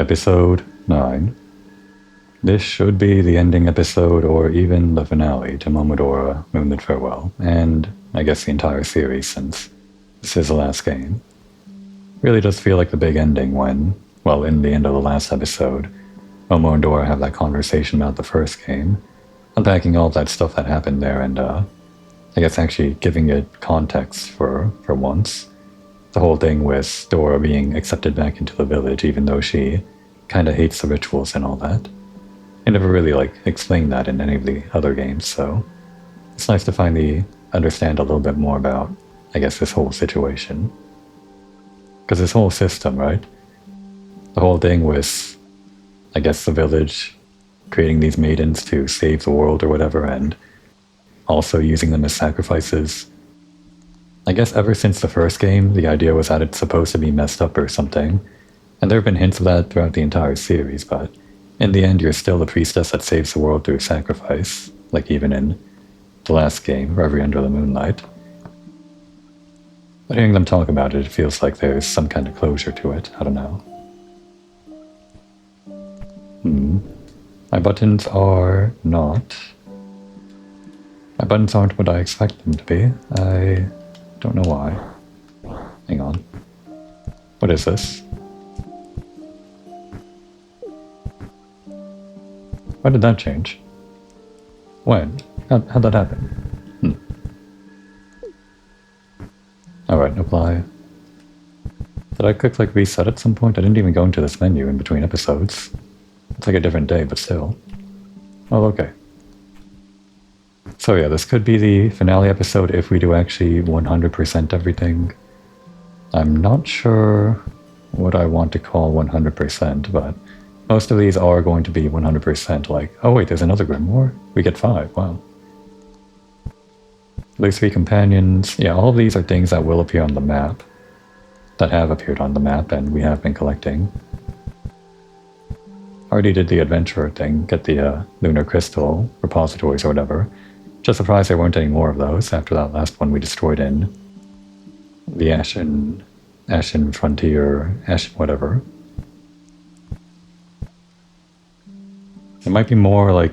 Episode 9. This should be the ending episode or even the finale to Momodora, Moonlit Farewell, and I guess the entire series since this is the last game. Really does feel like the big ending when, well, in the end of the last episode, Momo and Dora have that conversation about the first game, unpacking all that stuff that happened there and, I guess actually giving it context for once. The whole thing with Dora being accepted back into the village even though she kinda hates the rituals and all that. They never really, explained that in any of the other games, so it's nice to finally understand a little bit more about, I guess, this whole situation. Because this whole system, right? The whole thing with, I guess, the village creating these maidens to save the world or whatever, and also using them as sacrifices. I guess ever since the first game, the idea was that it's supposed to be messed up or something, and there have been hints of that throughout the entire series, but in the end you're still the priestess that saves the world through sacrifice, like even in the last game, Reverie Under the Moonlight. But hearing them talk about it, it feels like there's some kind of closure to it, I don't know. My buttons are not... My buttons aren't what I expect them to be. I don't know why. Hang on. What is this? Why did that change? When? How'd that happen? Alright, apply. Did I click reset at some point? I didn't even go into this menu in between episodes. It's like a different day, but still. Oh, okay. So yeah, this could be the finale episode if we do actually 100% everything. I'm not sure what I want to call 100%, but most of these are going to be 100% oh wait, there's another Grimoire? We get 5, wow. There's 3 companions. Yeah, all of these are things that will appear on the map. That have appeared on the map and we have been collecting. Already did the adventurer thing, get the lunar crystal repositories or whatever. Just surprised there weren't any more of those after that last one we destroyed in the Ashen Frontier, Ashen whatever. There might be more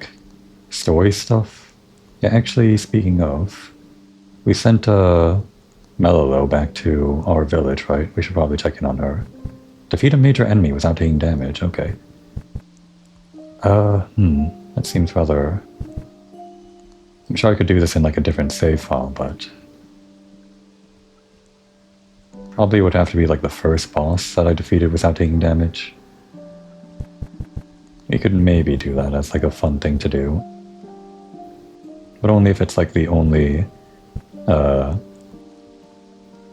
story stuff. Yeah, actually, speaking of, we sent Melilo back to our village, right? We should probably check in on her. Defeat a major enemy without taking damage, okay. That seems rather... I'm sure I could do this in a different save file, but... Probably would have to be the first boss that I defeated without taking damage. We could maybe do that as a fun thing to do. But only if it's the only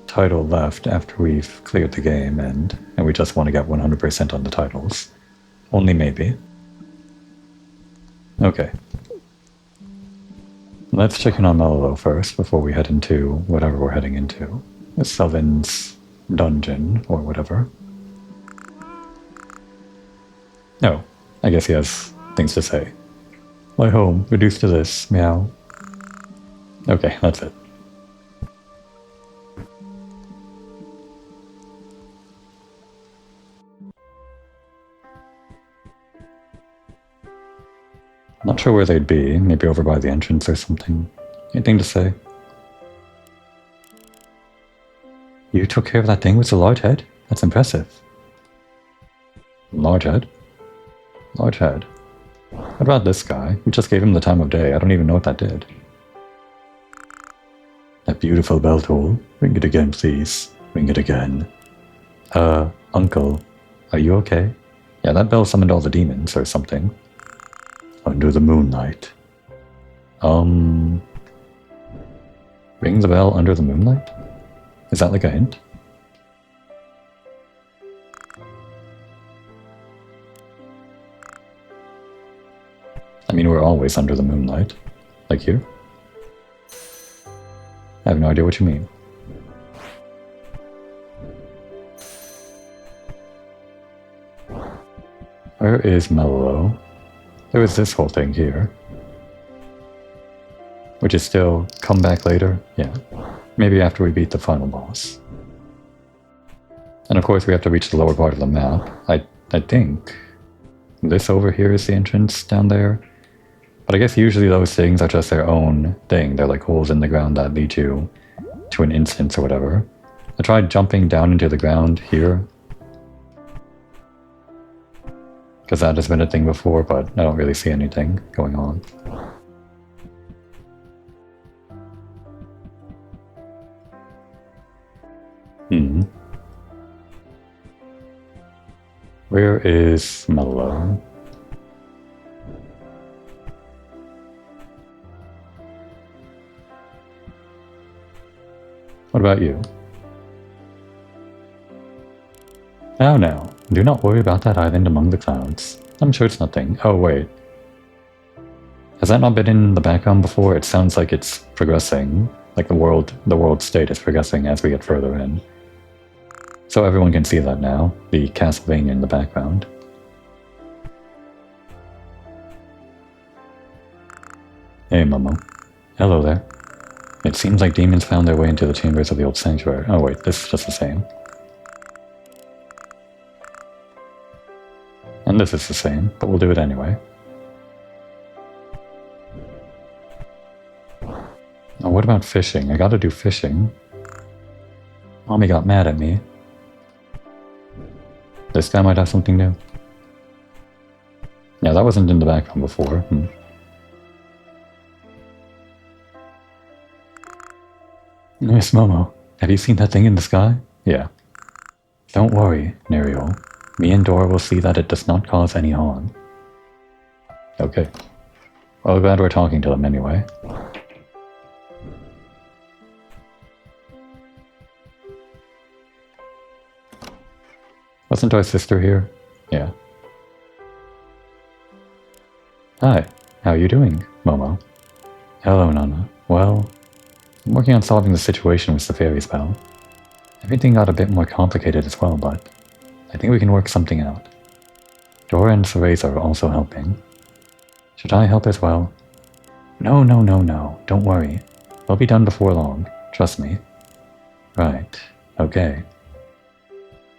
title left after we've cleared the game and we just want to get 100% on the titles. Only maybe. Okay. Let's check in on Melilo first before we head into whatever we're heading into. Sullivan's dungeon or whatever. No, I guess he has things to say. My home, reduced to this, meow. Okay, that's it. Not sure where they'd be, maybe over by the entrance or something. Anything to say? You took care of that thing with the large head? That's impressive. Large head? Large head. What about this guy? We just gave him the time of day. I don't even know what that did. That beautiful bell toll. Ring it again, please. Ring it again. Uncle. Are you okay? Yeah, that bell summoned all the demons or something. Under the moonlight. Ring the bell under the moonlight? Is that a hint? I mean, we're always under the moonlight. Here? I have no idea what you mean. Where is Melilo? There was this whole thing here. Which is still come back later? Yeah. Maybe after we beat the final boss. And of course we have to reach the lower part of the map. I I think this over here is the entrance down there. But I guess usually those things are just their own thing. They're like holes in the ground that lead you to an instance or whatever. I tried jumping down into the ground here, because that has been a thing before, but I don't really see anything going on. Where is Mellow? What about you? Oh no, do not worry about that island among the clouds. I'm sure it's nothing. Oh wait. Has that not been in the background before? It sounds like it's progressing. Like the world state is progressing as we get further in. So everyone can see that now, the Castlevania in the background. Hey Momo. Hello there. It seems like demons found their way into the chambers of the old sanctuary. Oh wait, this is just the same. And this is the same, but we'll do it anyway. Oh, what about fishing? I gotta do fishing. Mommy got mad at me. This guy might have something new. Yeah, that wasn't in the background before. Miss Momo, have you seen that thing in the sky? Yeah. Don't worry, Nerial. Me and Dora will see that it does not cause any harm. Okay. Well, glad we're talking to them anyway. Wasn't our sister here? Yeah. Hi, how are you doing, Momo? Hello, Nana. Well, I'm working on solving the situation with the fairy spell. Everything got a bit more complicated as well, but I think we can work something out. Dora and Cereza are also helping. Should I help as well? No. Don't worry. We'll be done before long. Trust me. Right. Okay.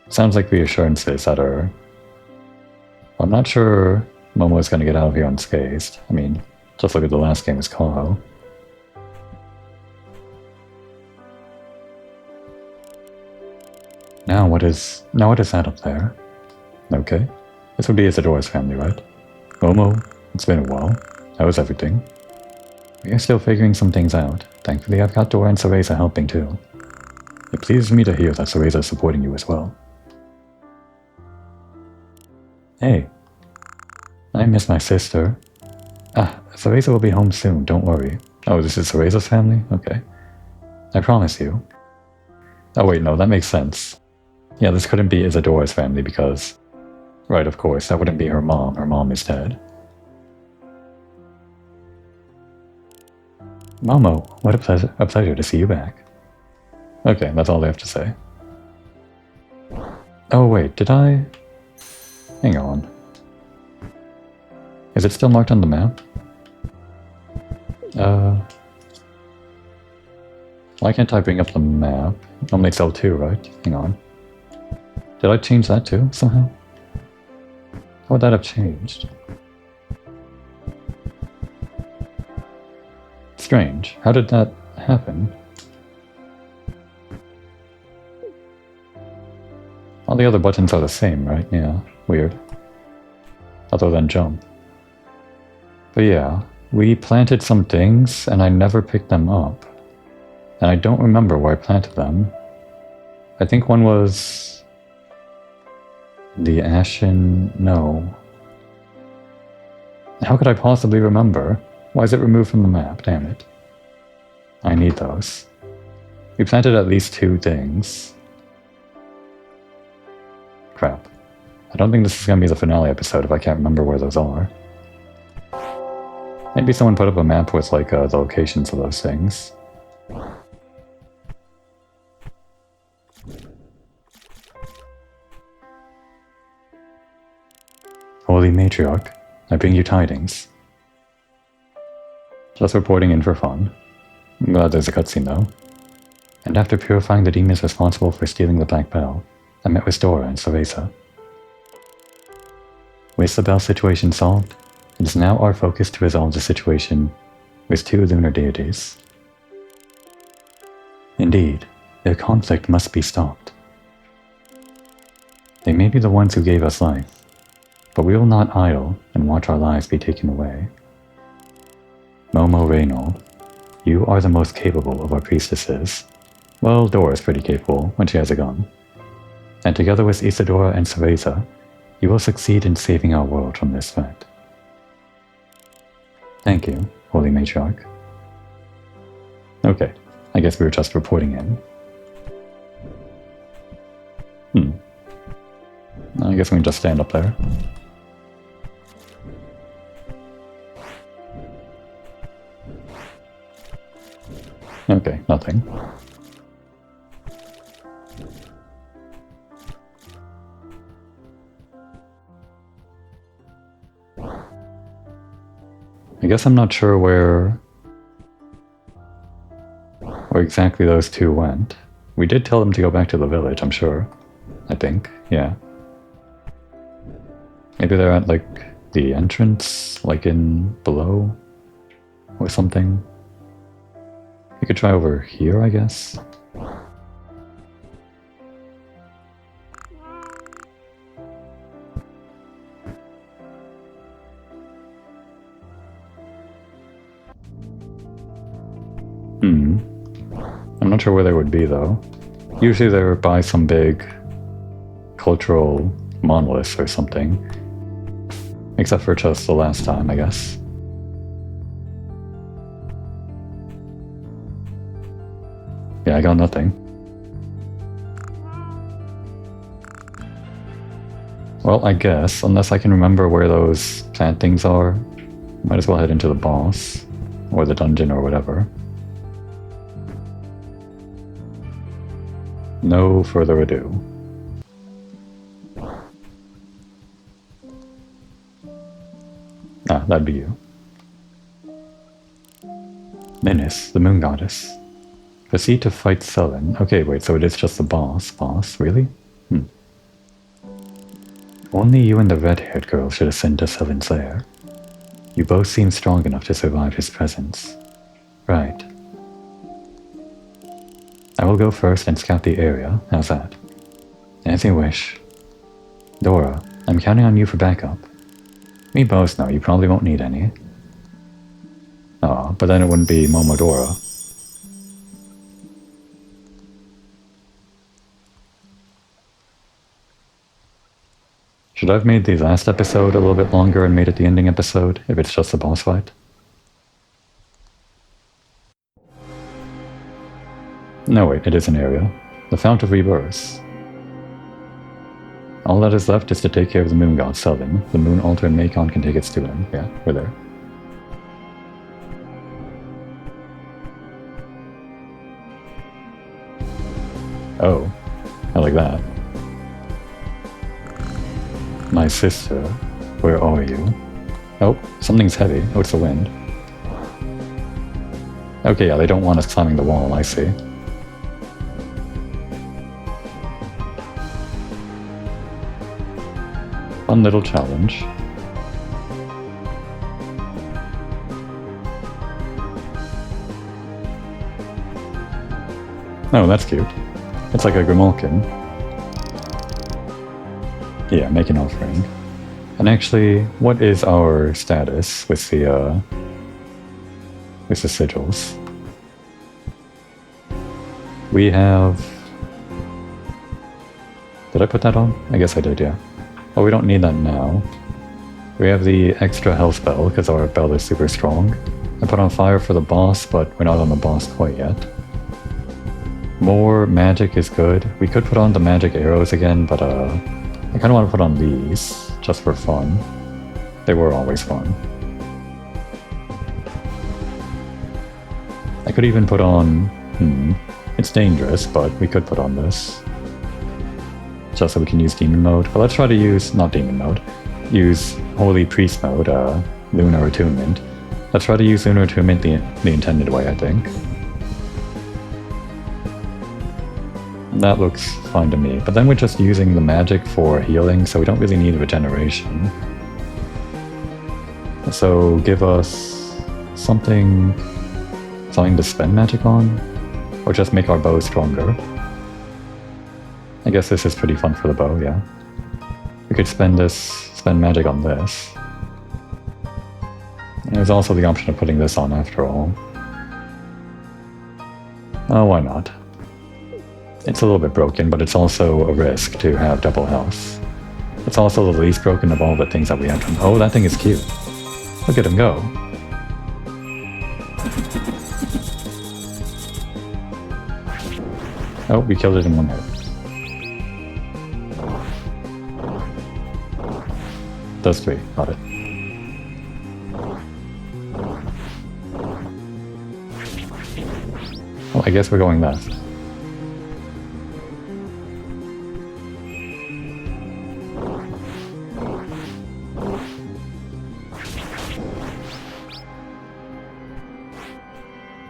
Sounds like reassurances that are... I'm not sure Momo's gonna get out of here unscathed. I mean, just look at the last game as Kaho. Now what is that up there? Okay. This would be Isadora's family, right? Momo, it's been a while. How is everything? We are still figuring some things out. Thankfully I've got Dora and Cereza helping too. It pleases me to hear that Cereza is supporting you as well. Hey. I miss my sister. Cereza will be home soon, don't worry. Oh, this is Cereza's family? Okay. I promise you. Oh wait, no, that makes sense. Yeah, this couldn't be Isadora's family because... Right, of course, that wouldn't be her mom. Her mom is dead. Momo, what a pleasure to see you back. Okay, that's all they have to say. Oh wait, did I... Hang on. Is it still marked on the map? Why can't I bring up the map? Normally it's L2, right? Hang on. Did I change that too, somehow? How would that have changed? Strange. How did that happen? All the other buttons are the same, right? Yeah, weird. Other than jump. But yeah, we planted some things and I never picked them up. And I don't remember where I planted them. I think one was... the Ashen... no. How could I possibly remember? Why is it removed from the map? Damn it. I need those. We planted at least 2 things. Crap. I don't think this is going to be the finale episode if I can't remember where those are. Maybe someone put up a map with like the locations of those things. Holy Matriarch, I bring you tidings. Just reporting in for fun. I'm glad there's a cutscene though. And after purifying the demons responsible for stealing the Black Bell, I met with Dora and Cereza. With the Bell situation solved, it is now our focus to resolve the situation with two lunar deities. Indeed, their conflict must be stopped. They may be the ones who gave us life, but we will not idle and watch our lives be taken away. Momo Reynolds, you are the most capable of our priestesses. Well, Dora's pretty capable when she has a gun. And together with Isadora and Cereza, you will succeed in saving our world from this threat. Thank you, Holy Matriarch. Okay, I guess we were just reporting in. I guess we can just stand up there. Okay, nothing. I guess I'm not sure where exactly those two went. We did tell them to go back to the village, I'm sure. I think, yeah. Maybe they're at, like, the entrance, like in below, or something. We could try over here, I guess. I'm not sure where they would be, though. Usually they're by some big cultural monolith or something. Except for just the last time, I guess. Yeah, I got nothing. Well, I guess, unless I can remember where those plant things are, might as well head into the boss, or the dungeon, or whatever. No further ado. Ah, that'd be you. Menace, the moon goddess. Proceed to fight Sullen. Okay, wait, so it is just the boss. Boss, really? Only you and the red-haired girl should ascend to Sullen's lair. You both seem strong enough to survive his presence. Right. I will go first and scout the area. How's that? As you wish. Dora, I'm counting on you for backup. We both know you probably won't need any. Oh, but then it wouldn't be Momodora. Should I have made the last episode a little bit longer and made it the ending episode, if it's just a boss fight? No wait, it is an area. The Fount of Rebirth. All that is left is to take care of the moon god Sullen. The moon altar and Macon can take its to him. Yeah, we're there. Oh, I like that. My sister, where are you? Oh, something's heavy. Oh, it's the wind. Okay, yeah, they don't want us climbing the wall, I see. Fun little challenge. Oh, that's cute. It's like a Grimalkin. Yeah, make an offering. And actually, what is our status with the sigils? We have... Did I put that on? I guess I did, yeah. Oh, we don't need that now. We have the extra health spell, because our bell is super strong. I put on fire for the boss, but we're not on the boss quite yet. More magic is good. We could put on the magic arrows again, but I kind of want to put on these, just for fun. They were always fun. I could even put on... It's dangerous, but we could put on this. Just so we can use demon mode. But let's try to use... not demon mode. Use holy priest mode, lunar attunement. Let's try to use lunar attunement the intended way, I think. That looks fine to me, but then we're just using the magic for healing, so we don't really need regeneration. So give us something to spend magic on, or just make our bow stronger. I guess this is pretty fun for the bow, yeah. We could spend magic on this. And there's also the option of putting this on after all. Oh, why not? It's a little bit broken, but it's also a risk to have double health. It's also the least broken of all the things that we have. Oh, that thing is cute. Look at him go. Oh, we killed it in one hit. Those three, got it. Oh, I guess we're going left.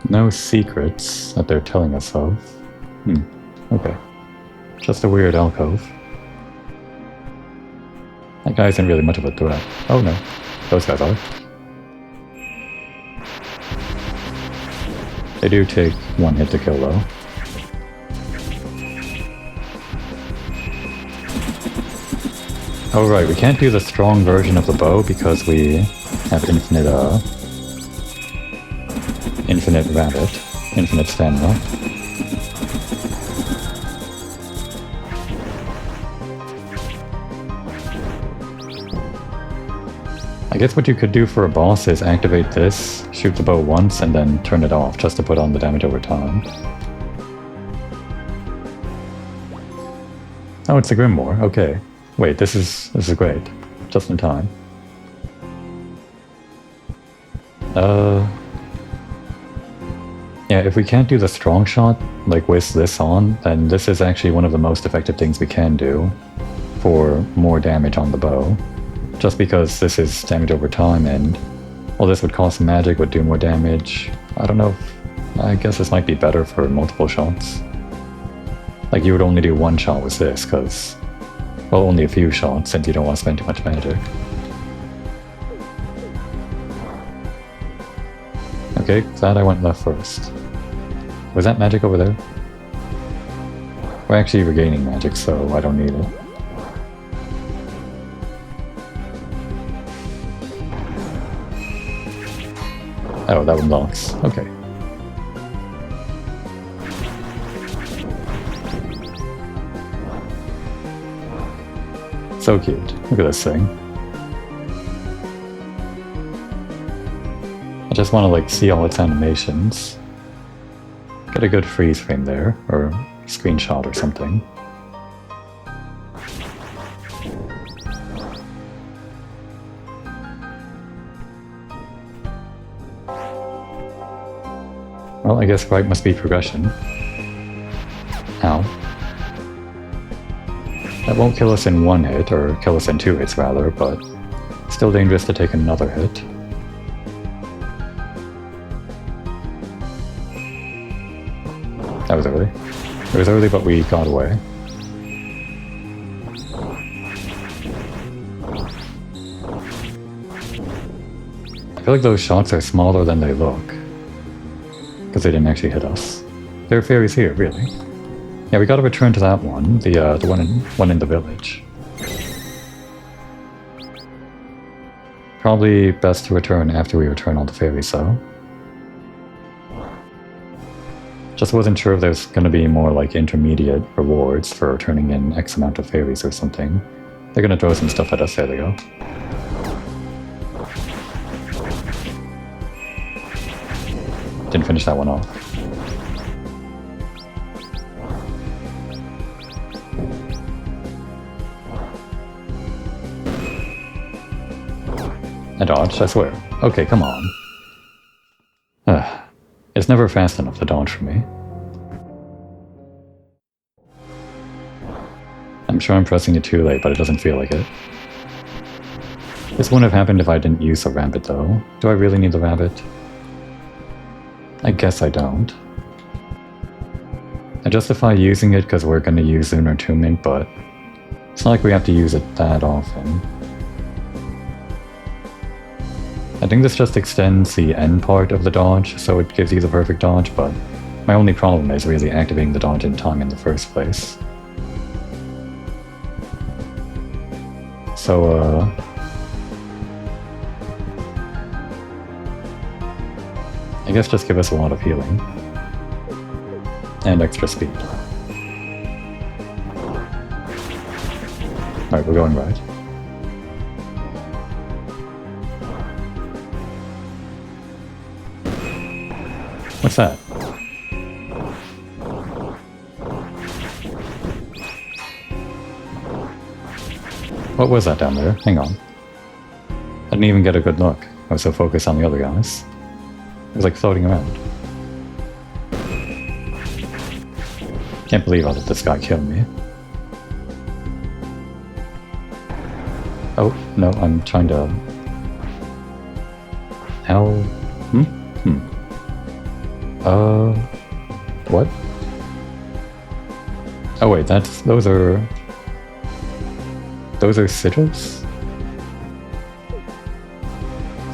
No secrets that they're telling us of. Okay. Just a weird alcove. That guy isn't really much of a threat. Oh no, those guys are. They do take one hit to kill though. Oh right, we can't do the strong version of the bow because we have infinite rabbit, infinite stamina. I guess what you could do for a boss is activate this, shoot the bow once, and then turn it off just to put on the damage over time. Oh, it's a Grimoire. Okay. Wait, this is great. Just in time. Yeah, if we can't do the strong shot, like with this on, then this is actually one of the most effective things we can do for more damage on the bow. Just because this is damage over time and, well, this would cost magic, would do more damage. I don't know if, I guess this might be better for multiple shots. Like you would only do one shot with this, because, well, only a few shots since you don't want to spend too much magic. Okay, glad I went left first. Was that magic over there? We're actually regaining magic, so I don't need it. Oh, that one blocks. Okay. So cute. Look at this thing. I just want to like see all its animations. Get a good freeze frame there, or screenshot or something. Well, I guess right must be progression. Ow. That won't kill us in one hit, or kill us in 2 hits rather, but still dangerous to take another hit. That was early. It was early, but we got away. I feel like those shots are smaller than they look. Because they didn't actually hit us. There are fairies here, really. Yeah, we gotta return to that one, the one in the village. Probably best to return after we return all the fairies, though. Just wasn't sure if there's gonna be more like intermediate rewards for turning in X amount of fairies or something. They're gonna throw some stuff at us, there they go. Didn't finish that one off. I dodged, I swear. Okay, come on. It's never fast enough to dodge for me. I'm sure I'm pressing it too late, but it doesn't feel like it. This wouldn't have happened if I didn't use the rabbit, though. Do I really need the rabbit? I guess I don't. I justify using it because we're going to use Lunar Attunement, but it's not like we have to use it that often. I think this just extends the end part of the dodge, so it gives you the perfect dodge, but my only problem is really activating the dodge in time in the first place. So, I guess just give us a lot of healing. And extra speed. Alright, we're going right. What's that? What was that down there? Hang on. I didn't even get a good look. I was so focused on the other guys. It was like floating around. Can't believe I let this guy kill me. Oh, no, I'm trying to... How... What? Oh wait, those are sigils?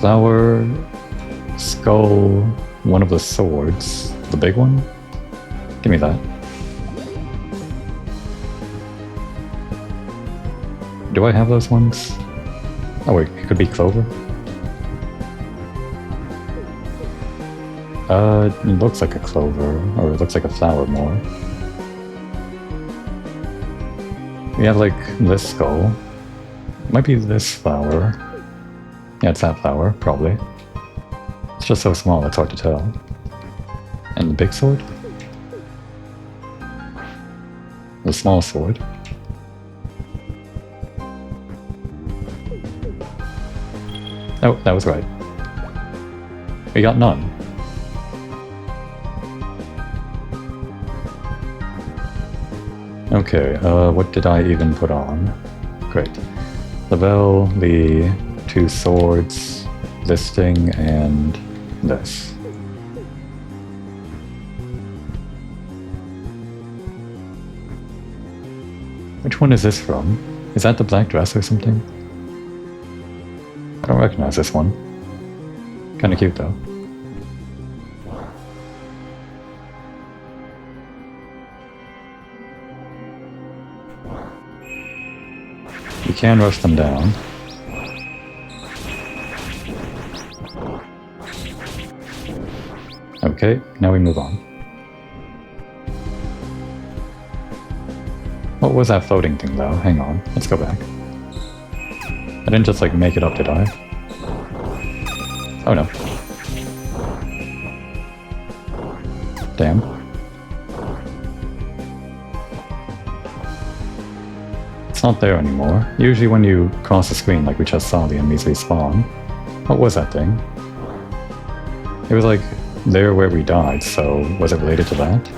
Flower, skull, one of the swords. The big one? Give me that. Do I have those ones? Oh wait, it could be clover. It looks like a clover, or it looks like a flower more. We have like this skull. It might be this flower. Yeah, it's that flower, probably. It's just so small, it's hard to tell. And the big sword? The small sword. Oh, that was right. We got none. Okay, what did I even put on? Great. The bell, the two swords, this thing, and this. Which one is this from? Is that the black dress or something? I don't recognize this one. Kinda cute though. You can rush them down. Okay, now we move on. What was that floating thing though? Hang on, let's go back. I didn't just like make it up, did I? Oh no. Damn. It's not there anymore. Usually when you cross the screen like we just saw, the enemies respawn. What was that thing? It was like there where we died, so was it related to that?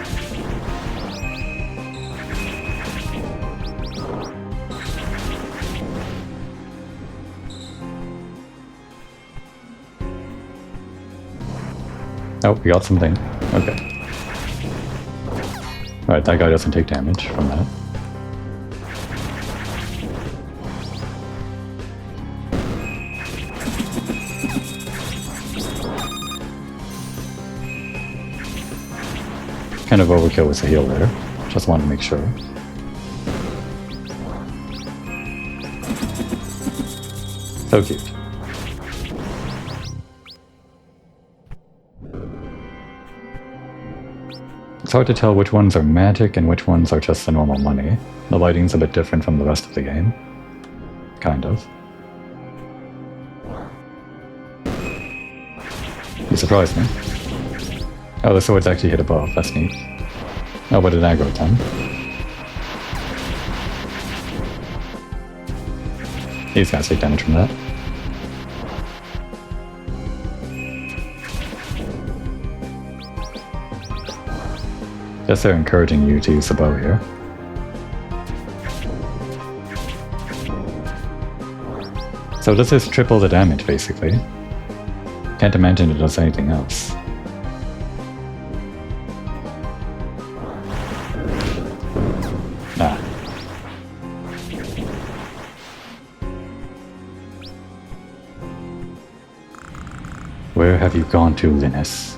Oh, we got something. Okay. Alright, that guy doesn't take damage from that. Kind of overkill with the heal there. Just wanted to make sure. So cute. It's hard to tell which ones are magic and which ones are just the normal money. The lighting's a bit different from the rest of the game. Kind of. You surprised me. Oh, the swords actually hit above, that's neat. Oh, but it aggroed them. These guys take damage from that. Guess they're encouraging you to use the bow here. So this is triple the damage, basically. Can't imagine it does anything else. Ah. Where have you gone to, Linus?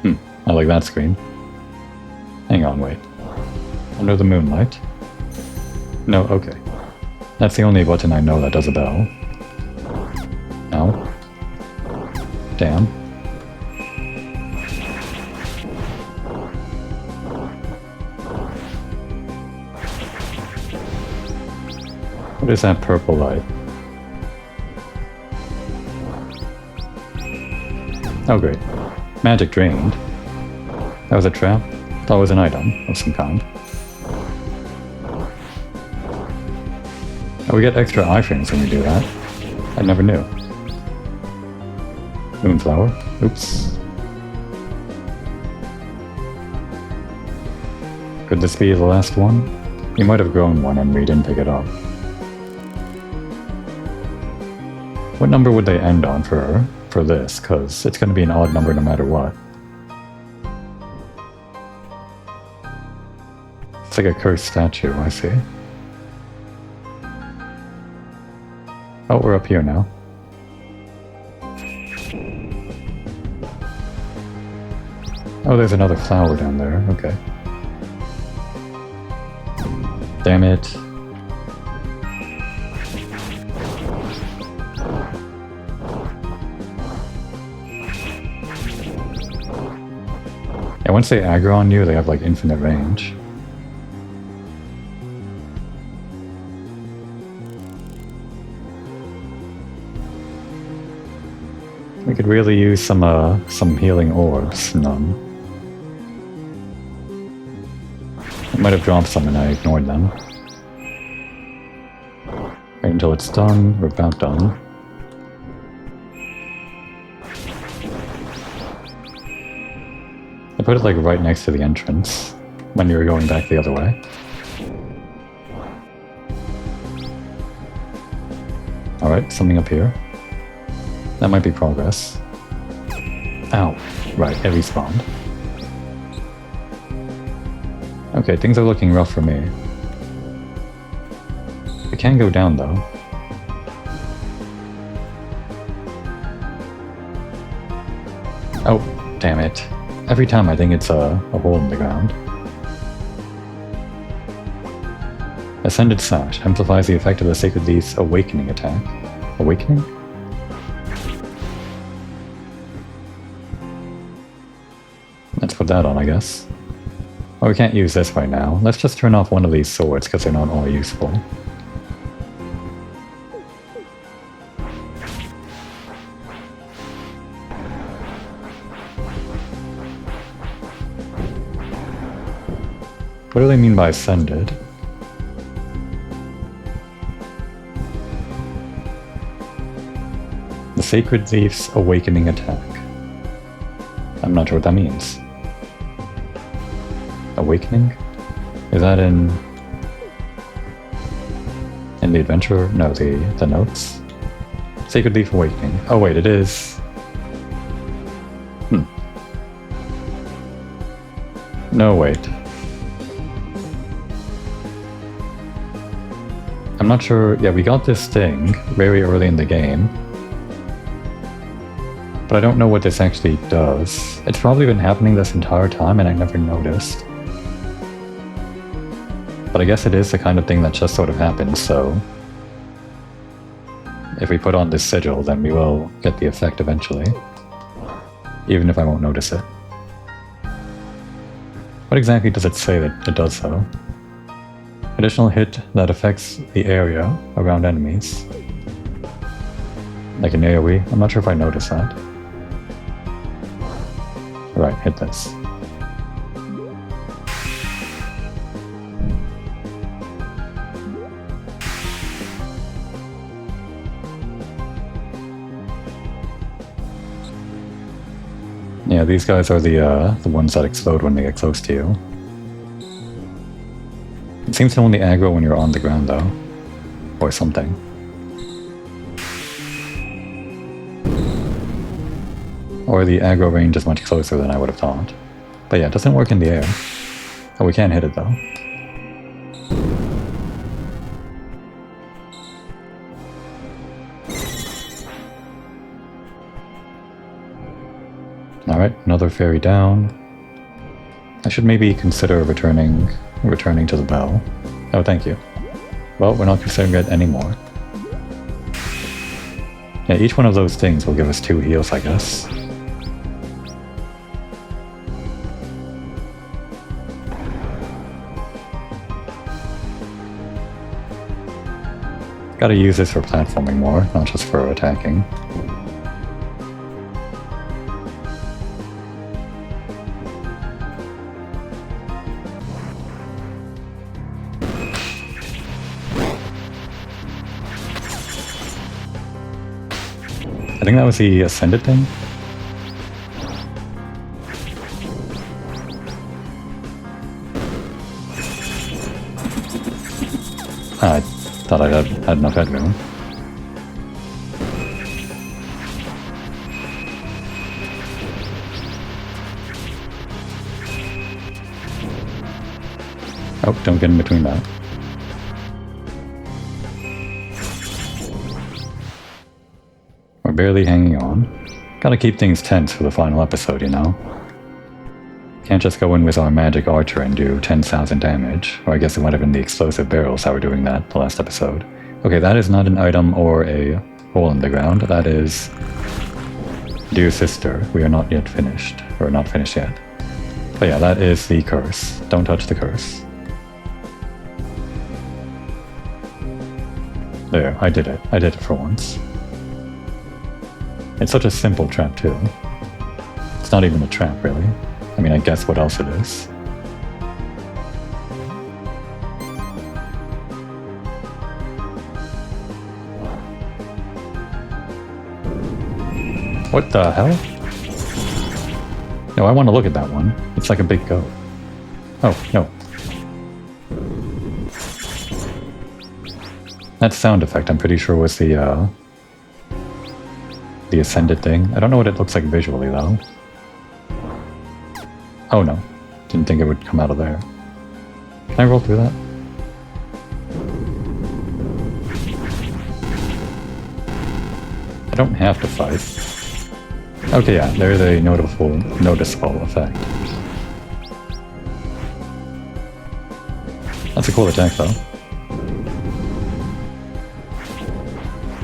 I like that screen. Hang on, wait. Under the moonlight? No, okay. That's the only button I know that does a bell. No. Damn. What is that purple light? Oh great. Magic drained. That was a trap? Thought it was an item of some kind. Oh, we get extra iframes when we do that. I never knew. Moonflower. Oops. Could this be the last one? You might have grown one and we didn't pick it up. What number would they end on for this? Because it's going to be an odd number no matter what. It's like a cursed statue, I see. Oh, we're up here now. Oh, there's another flower down there. Okay. Damn it. Yeah, once they aggro on you, they have like infinite range. We could really use some healing orbs. None. I might have dropped some and I ignored them. Wait until it's done. We're about done. I put it like right next to the entrance when you were going back the other way. Alright, something up here. That might be progress. Ow. Right, it respawned. Okay, things are looking rough for me. We can go down though. Oh, damn it. Every time I think it's a hole in the ground. Ascended Sash amplifies the effect of the Sacred Leaf's awakening attack. Awakening? Let's put that on, I guess. Oh, we can't use this right now. Let's just turn off one of these swords because they're not all useful. What do they mean by ascended? The Sacred Leaf's awakening attack. I'm not sure what that means. Awakening? Is that in the adventure? No, the notes? Sacred Leaf Awakening. Oh wait, it is... No, wait. I'm not sure... Yeah, we got this thing very early in the game. But I don't know what this actually does. It's probably been happening this entire time and I never noticed. But I guess it is the kind of thing that just sort of happens, so... If we put on this sigil, then we will get the effect eventually. Even if I won't notice it. What exactly does it say that it does though? Additional hit that affects the area around enemies. Like an AoE? I'm not sure if I noticed that. Right, hit this. Yeah, these guys are the ones that explode when they get close to you. It seems to only aggro when you're on the ground though. Or something. Or the aggro range is much closer than I would have thought. But yeah, it doesn't work in the air. Oh, we can hit it though. Alright, another fairy down. I should maybe consider returning to the bell. Oh, thank you. Well, we're not considering it anymore. Yeah, each one of those things will give us 2 heals, I guess. Gotta use this for platforming more, not just for attacking. I think that was the ascended thing. I thought I had enough headroom. Oh, don't get in between that. We're barely hanging on. Gotta keep things tense for the final episode, you know? Can't just go in with our magic archer and do 10,000 damage. Or I guess it might have been the explosive barrels that were doing that the last episode. Okay, that is not an item or a hole in the ground. That is... Dear sister, we are not yet finished. Or not finished yet. But yeah, that is the curse. Don't touch the curse. There, I did it. I did it for once. It's such a simple trap too. It's not even a trap, really. I mean, I guess what else it is. What the hell? No, I want to look at that one. It's like a big goat. Oh, no. That sound effect, I'm pretty sure, was the ascended thing. I don't know what it looks like visually, though. Oh no. Didn't think it would come out of there. Can I roll through that? I don't have to fight. Okay, yeah, there's a noticeable effect. That's a cool attack, though.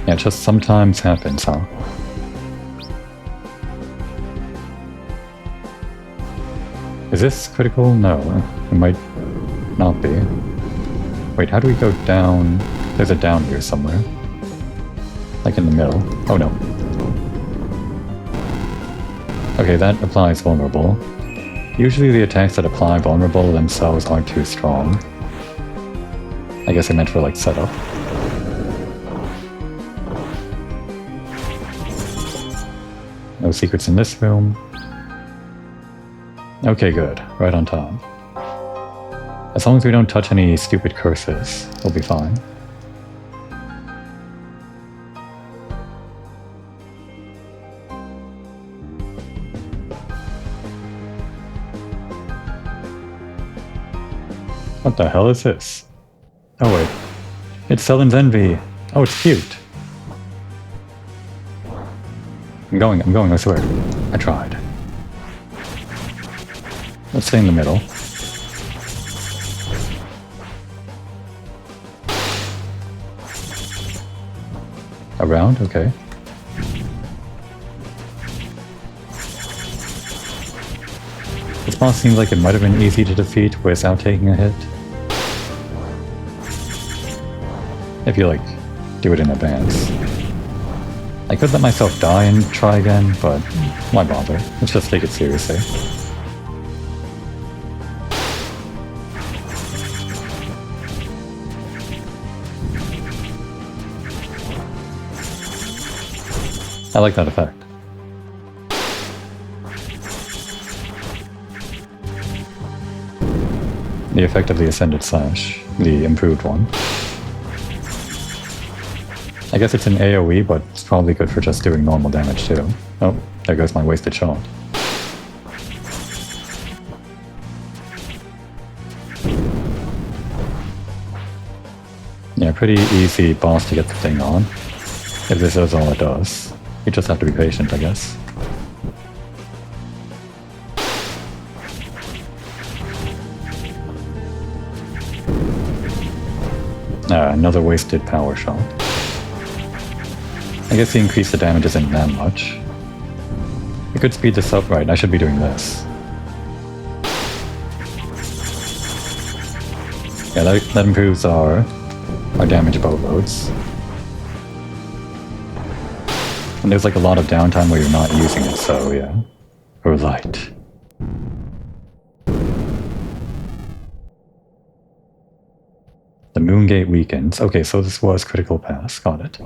Yeah, it just sometimes happens, huh? Is this critical? No, it might not be. Wait, how do we go down? There's a down here somewhere. Like in the middle. Oh no. Okay, that applies vulnerable. Usually the attacks that apply vulnerable themselves aren't too strong. I guess I meant for like setup. No secrets in this room. Okay, good. Right on time. As long as we don't touch any stupid curses, we'll be fine. What the hell is this? Oh wait. It's Selen's Envy! Oh, it's cute! I'm going, I swear. I tried. Let's stay in the middle. Around? Okay. This boss seems like it might have been easy to defeat without taking a hit. If you, like, do it in advance. I could let myself die and try again, but why bother? Let's just take it seriously. I like that effect. The effect of the Ascended Slash, the improved one. I guess it's an AoE, but it's probably good for just doing normal damage too. Oh, there goes my wasted shot. Yeah, pretty easy boss to get the thing on, if this is all it does. You just have to be patient, I guess. Another wasted power shot. I guess the increase the damage isn't that much. I could speed this up, right? I should be doing this. Yeah, that improves our damage boatloads. And there's like a lot of downtime where you're not using it, so yeah. Or light. The Moongate weakens. Okay, so this was critical pass. Got it.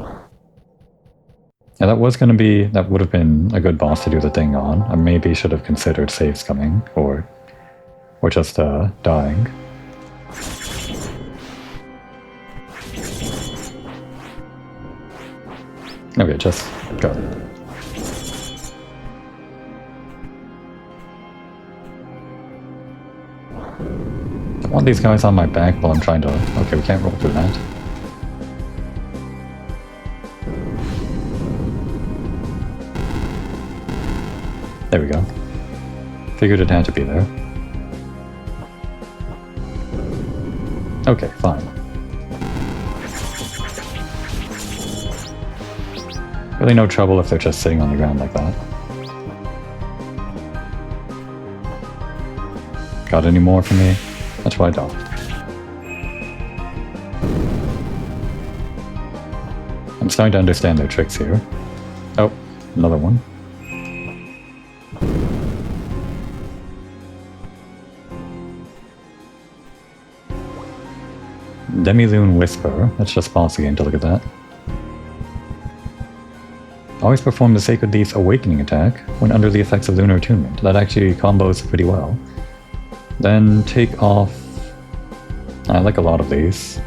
Yeah, that would have been a good boss to do the thing on. I maybe should have considered saves coming, or just dying. Okay, just got it. I want these guys on my back while I'm trying to... Okay, we can't roll through that. There we go. Figured it had to be there. Okay, fine. Really no trouble if they're just sitting on the ground like that. Got any more for me? That's what I don't. I'm starting to understand their tricks here. Oh, another one. Demi-Lune Whisper. Let's just pause the game to look at that. Always perform the Sacred Leaf's Awakening attack when under the effects of Lunar Attunement. That actually combos pretty well. Then take off... I like a lot of these.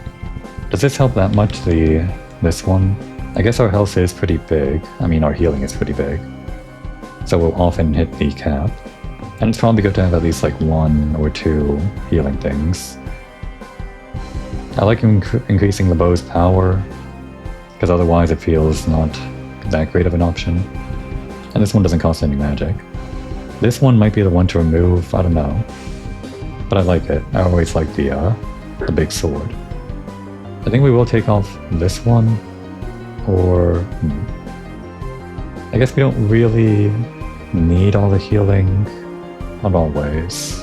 Does this help that much, this one? I guess our health is pretty big. I mean, our healing is pretty big. So we'll often hit the cap. And it's probably good to have at least like 1 or 2 healing things. I like increasing the bow's power, because otherwise it feels not that great of an option. And this one doesn't cost any magic. This one might be the one to remove, I don't know. But I like it. I always like the big sword. I think we will take off this one, or... I guess we don't really need all the healing. Not always.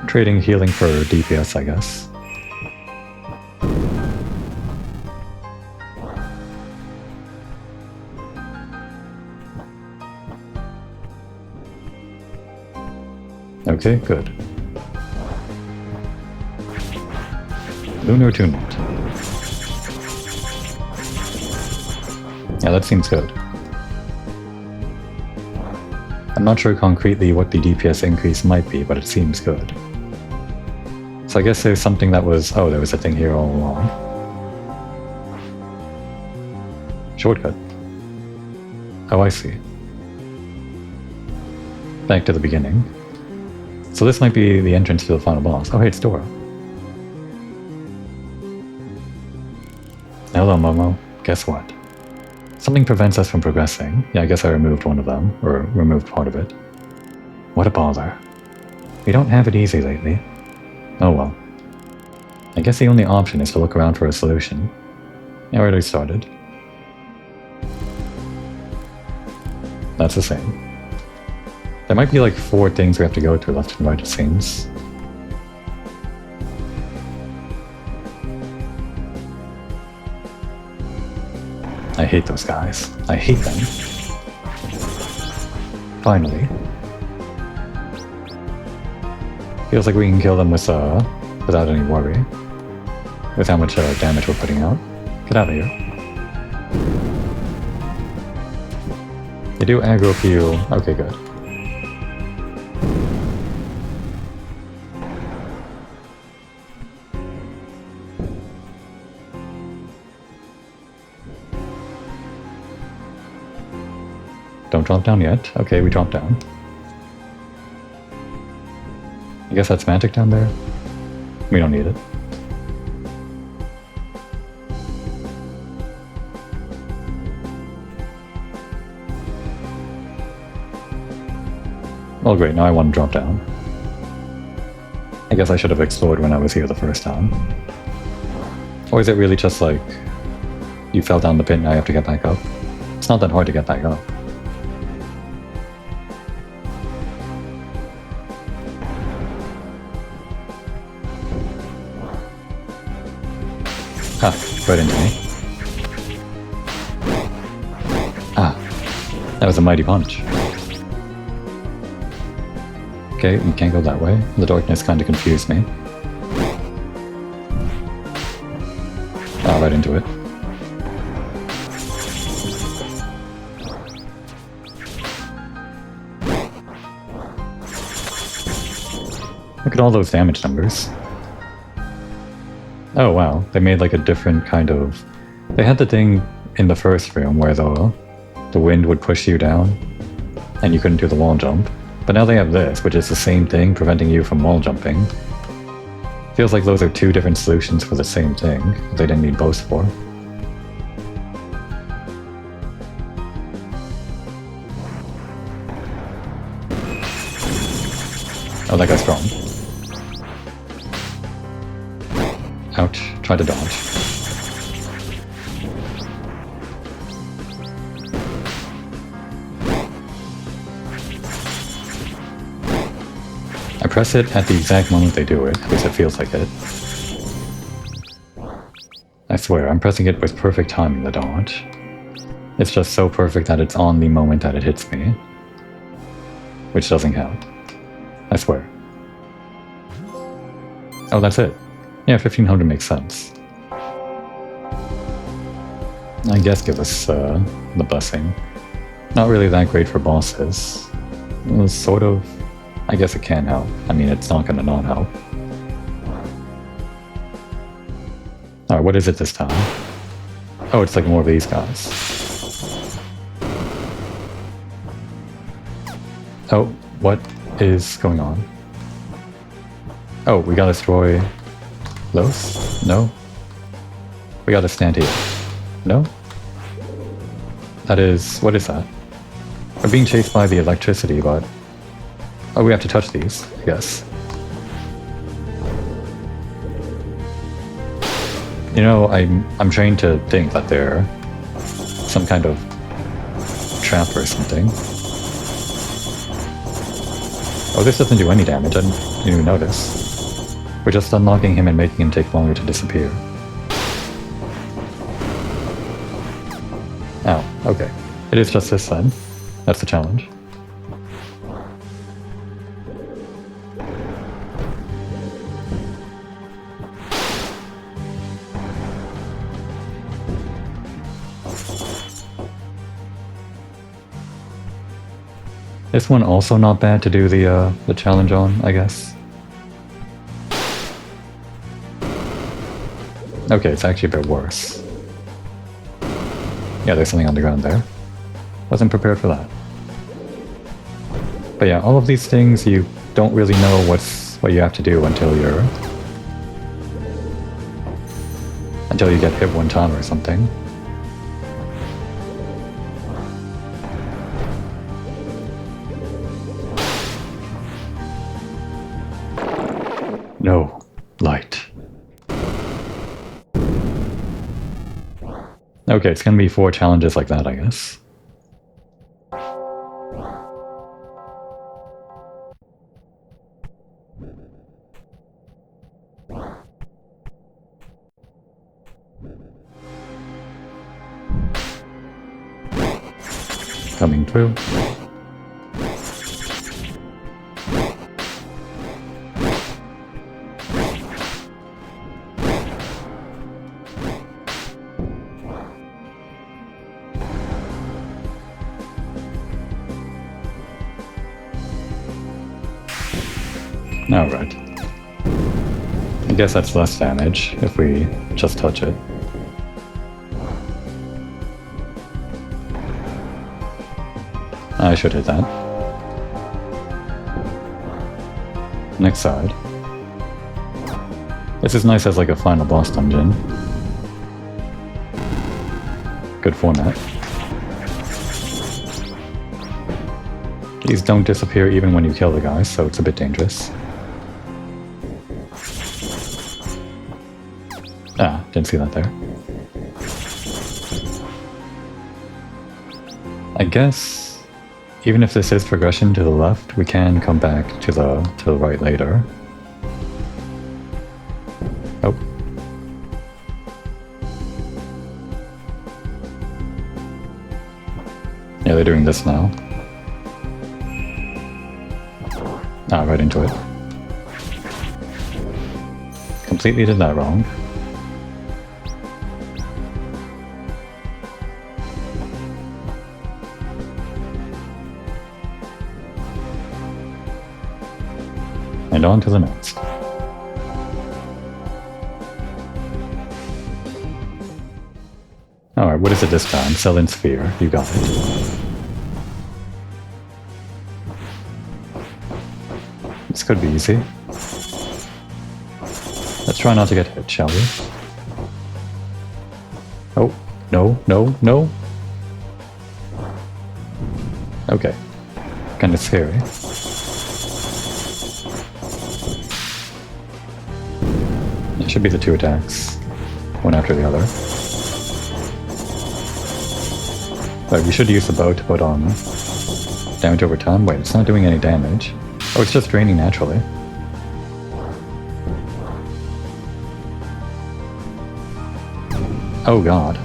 Trading healing for DPS, I guess. Okay, good. Lunar Attunement. Yeah, that seems good. I'm not sure concretely what the DPS increase might be, but it seems good. So I guess there's something that was... Oh, there was a thing here all along. Shortcut. Oh, I see. Back to the beginning. So this might be the entrance to the final boss. Oh, hey, it's Dora. Hello, Momo. Guess what? Something prevents us from progressing. Yeah, I guess I removed one of them, or removed part of it. What a bother. We don't have it easy lately. Oh well. I guess the only option is to look around for a solution. I already started. That's the same. There might be like 4 things we have to go to left and right, it seems. I hate those guys. I hate them. Finally. Feels like we can kill them with, without any worry. With how much damage we're putting out. Get out of here. They do aggro few. Okay, good. Don't drop down yet. Okay, we dropped down. I guess that's magic down there. We don't need it. Oh great, now I want to drop down. I guess I should have explored when I was here the first time. Or is it really just like, you fell down the pit and now you have to get back up? It's not that hard to get back up. Ah, right into me. Ah, that was a mighty punch. Okay, we can't go that way. The darkness kind of confused me. Ah, right into it. Look at all those damage numbers. Oh wow, they made like a different kind of... They had the thing in the first room where the wind would push you down and you couldn't do the wall jump. But now they have this, which is the same thing, preventing you from wall jumping. Feels like those are two different solutions for the same thing, they didn't need both for. Oh, that guy's strong. Ouch. Try to dodge. I press it at the exact moment they do it, at least it feels like it. I swear, I'm pressing it with perfect timing to dodge. It's just so perfect that it's on the moment that it hits me. Which doesn't count. I swear. Oh, that's it. Yeah, 1500 makes sense. I guess give us the blessing. Not really that great for bosses. It was sort of... I guess it can help. I mean, it's not gonna not help. Alright, what is it this time? Oh, it's like more of these guys. Oh, what is going on? Oh, we gotta destroy... Los? No? We gotta stand here. No? That is... what is that? We're being chased by the electricity, but... Oh, we have to touch these, I guess. You know, I'm trained to think that they're some kind of trap or something. Oh, this doesn't do any damage, I didn't even notice. We're just unlocking him and making him take longer to disappear. Ow, okay. It is just this then. That's the challenge. This one also not bad to do the challenge on, I guess. Okay, it's actually a bit worse. Yeah, there's something on the ground there. Wasn't prepared for that. But yeah, all of these things you don't really know what you have to do until you get hit one time or something. No light. Okay, it's gonna be 4 challenges like that, I guess. Coming through. Alright. I guess that's less damage if we just touch it. I should hit that. Next side. This is nice as like a final boss dungeon. Good format. These don't disappear even when you kill the guys, so it's a bit dangerous. Ah, didn't see that there. I guess, even if this is progression to the left, we can come back to the right later. Oh. Yeah, they're doing this now. Ah, right into it. Completely did that wrong. And on to the next. Alright, what is it this time? Selling Sphere. You got it. This could be easy. Let's try not to get hit, shall we? Oh, no, no, no. Okay. Kind of scary. It should be the two attacks, one after the other. But we should use the bow to put on damage over time. Wait, it's not doing any damage. Oh, it's just draining naturally. Oh god.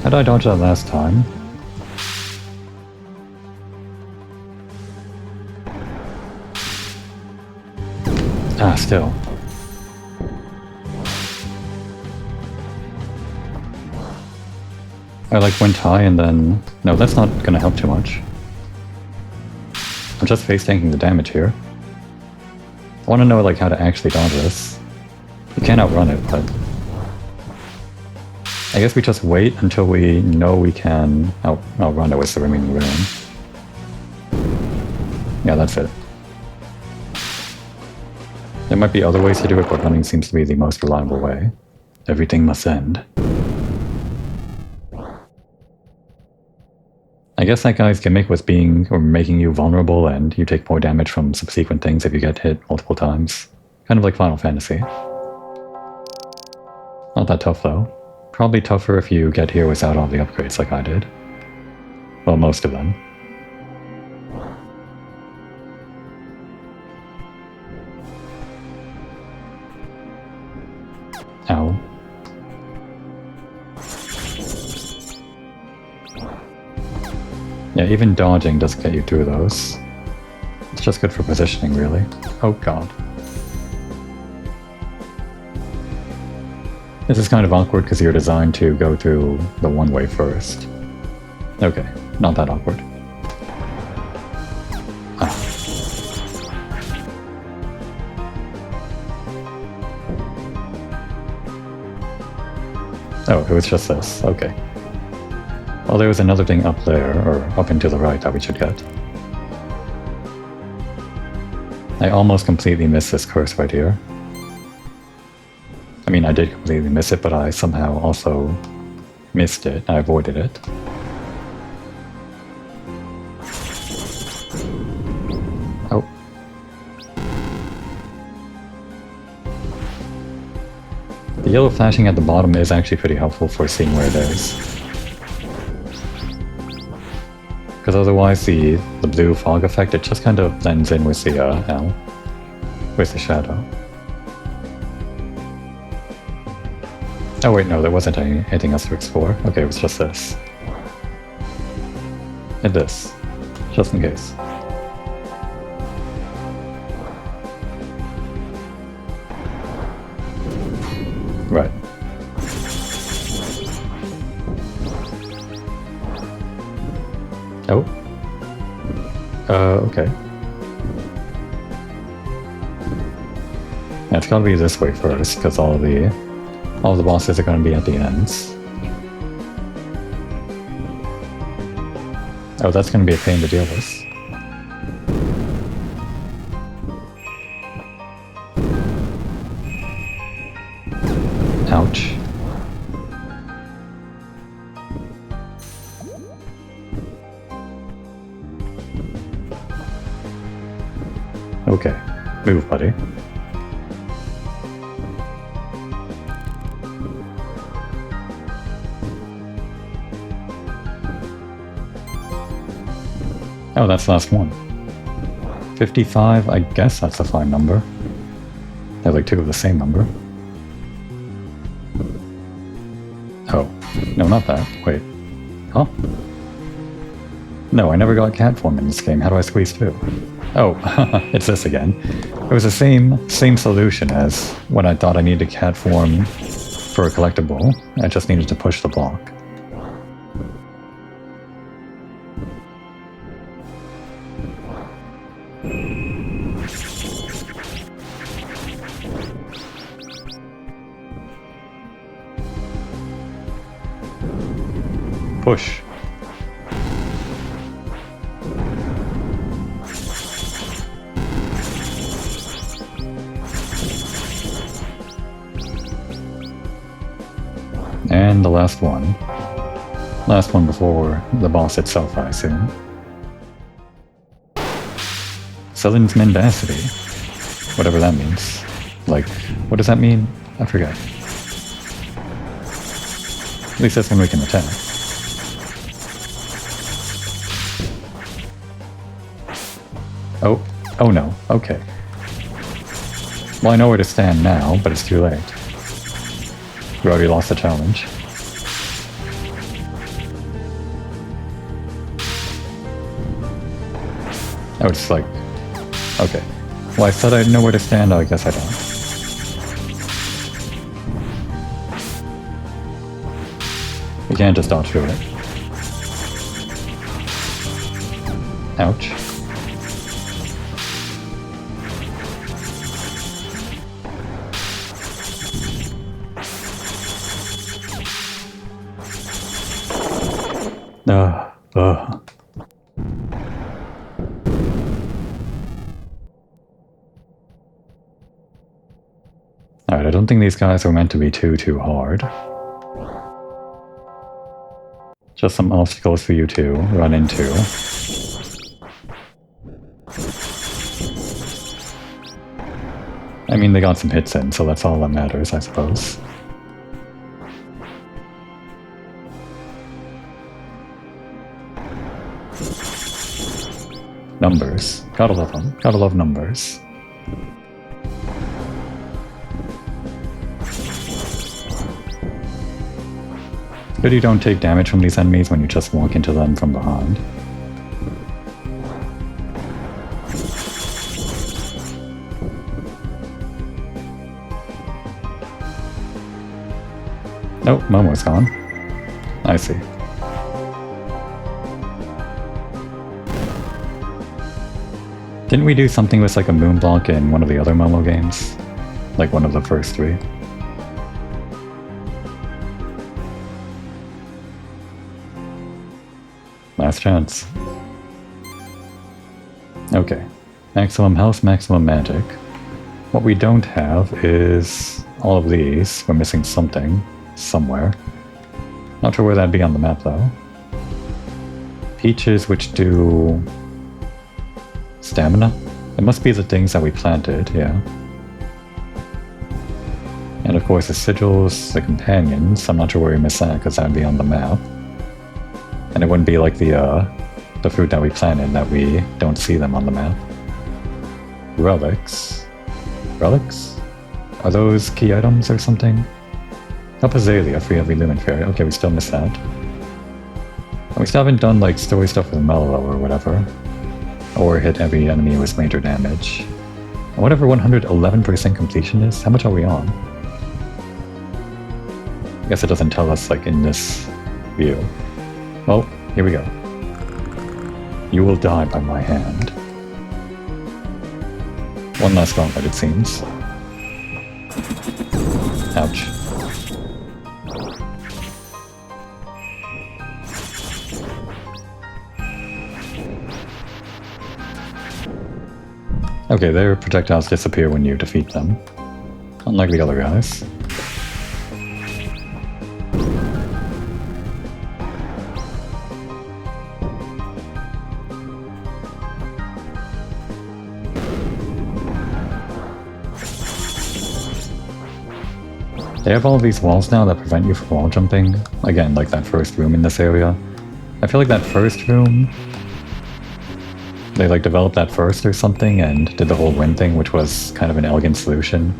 How did I dodge that last time? Ah, still. I went high and then... No, that's not gonna help too much. I'm just face tanking the damage here. I wanna know how to actually dodge this. You can't outrun it, but... I guess we just wait until we know we can outrun it with the remaining room. Yeah, that's it. There might be other ways to do it, but running seems to be the most reliable way. Everything must end. I guess that guy's gimmick was making you vulnerable and you take more damage from subsequent things if you get hit multiple times. Kind of like Final Fantasy. Not that tough though. Probably tougher if you get here without all the upgrades like I did. Well, most of them. Ow. Yeah, even dodging doesn't get you through those. It's just good for positioning, really. Oh god. This is kind of awkward because you're designed to go through the one way first. Okay, not that awkward. Ah. Oh, it was just this. Okay. Well, there was another thing up there, or up and to the right, that we should get. I almost completely missed this curse right here. I mean, I did completely miss it, but I somehow also missed it. I avoided it. Oh. The yellow flashing at the bottom is actually pretty helpful for seeing where it is. Because otherwise the blue fog effect, it just kind of blends in with the L, with the shadow. Oh wait, no, there wasn't anything else to explore. Okay, it was just this. And this, just in case. Right. Oh. Okay. Yeah, it's gotta be this way first, because all the bosses are gonna be at the ends. Oh, that's gonna be a pain to deal with. Ouch. Move, buddy. Oh, that's the last one. 55, I guess that's a fine number. They're like two of the same number. Oh. No, not that. Wait. Huh? No, I never got cat form in this game. How do I squeeze through? Oh, it's this again. It was the same solution as when I thought I needed cat form for a collectible. I just needed to push the block. Push. And the last one. Last one before the boss itself, I assume. Sullens Mendacity. Whatever that means. Like, what does that mean? I forget. At least that's when we can attack. Oh no, okay. Well, I know where to stand now, but it's too late. We already lost the challenge. Oh, it's like... Okay. Well, I said I know where to stand, I guess I don't. We can't just dodge through it. Ouch. Alright, I don't think these guys are meant to be too hard. Just some obstacles for you to run into. I mean, they got some hits in, so that's all that matters, I suppose. Numbers. Gotta love them. Gotta love numbers. Good you don't take damage from these enemies when you just walk into them from behind. Nope, Momo's gone. I see. Didn't we do something with like a moon block in one of the other Momo games? Like one of the first three? Last chance. Okay. Maximum health, maximum magic. What we don't have is all of these. We're missing something. Somewhere. Not sure where that'd be on the map though. Peaches which do... stamina? It must be the things that we planted, yeah. And of course the sigils, the companions. I'm not sure where we miss that because that'd be on the map. And it wouldn't be like the fruit that we planted that we don't see them on the map. Relics. Relics? Are those key items or something? Help Azalea, free every Lumen Fairy. Okay, we still miss that. And we still haven't done like story stuff with Mellow or whatever. Or hit every enemy with major damage. And whatever 111% completion is, how much are we on? I guess it doesn't tell us like in this view. Well, here we go. You will die by my hand. One last gauntlet, it seems. Ouch. Okay, their projectiles disappear when you defeat them. Unlike the other guys. They have all these walls now that prevent you from wall jumping. Again, like that first room in this area. I feel like that first room, they like developed that first or something and did the whole wind thing, which was kind of an elegant solution.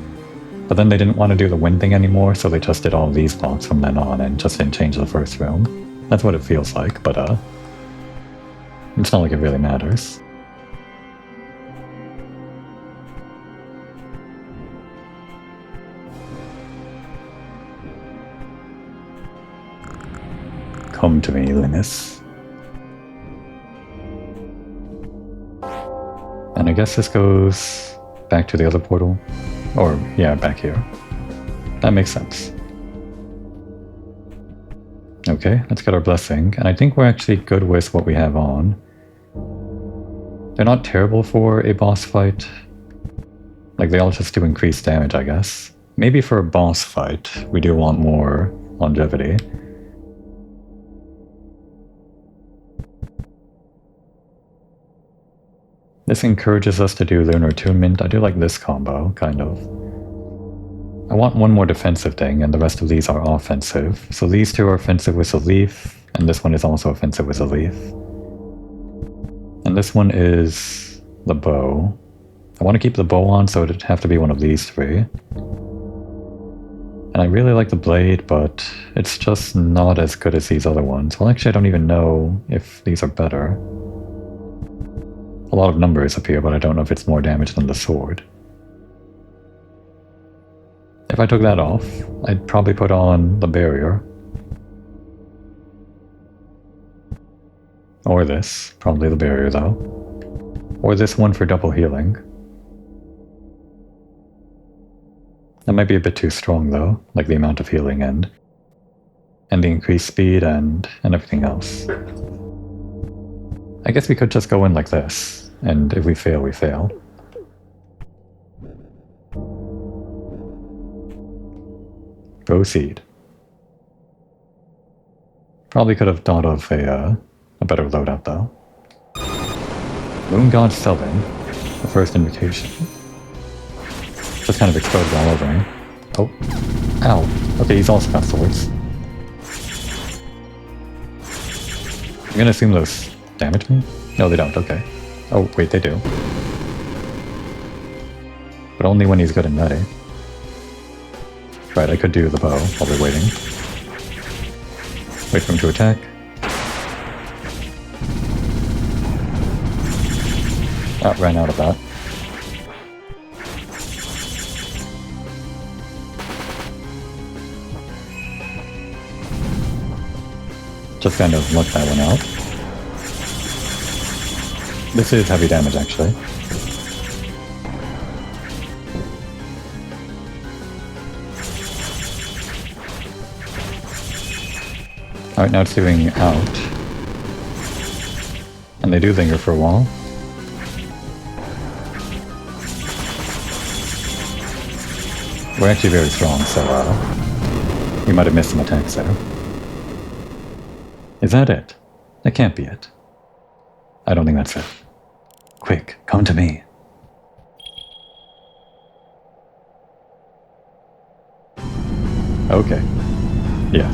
But then they didn't want to do the wind thing anymore, so they just did all these blocks from then on and just didn't change the first room. That's what it feels like, but it's not like it really matters. Come to me, Linus. And I guess this goes back to the other portal. Or, yeah, back here. That makes sense. Okay, let's get our blessing. And I think we're actually good with what we have on. They're not terrible for a boss fight. Like, they all just do increased damage, I guess. Maybe for a boss fight, we do want more longevity. This encourages us to do Lunar Attunement. I do like this combo, kind of. I want one more defensive thing, and the rest of these are offensive. So these two are offensive with a leaf, and this one is also offensive with a leaf. And this one is the bow. I want to keep the bow on, so it'd have to be one of these three. And I really like the blade, but it's just not as good as these other ones. Well, actually, I don't even know if these are better. A lot of numbers appear, but I don't know if it's more damage than the sword. If I took that off, I'd probably put on the barrier. Or this. Probably the barrier, though. Or this one for double healing. That might be a bit too strong, though, like the amount of healing and the increased speed and everything else. I guess we could just go in like this, and if we fail, we fail. Proceed. Probably could have thought of a better loadout, though. Moon God Sullivan, the first invocation. Just kind of exploded all over him. Oh. Ow. Okay, he's also got swords. I'm gonna assume those damage me? No, they don't, okay. Oh, wait, they do. But only when he's good and ready. Right, I could do the bow while we're waiting. Wait for him to attack. Ah, ran out of that. Just kind of lucked that one out. This is heavy damage, actually. Alright, now it's doing out. And they do linger for a while. We're actually very strong, so we might have missed some attacks there. Is that it? That can't be it. I don't think that's it. Quick, come to me. Okay. Yeah.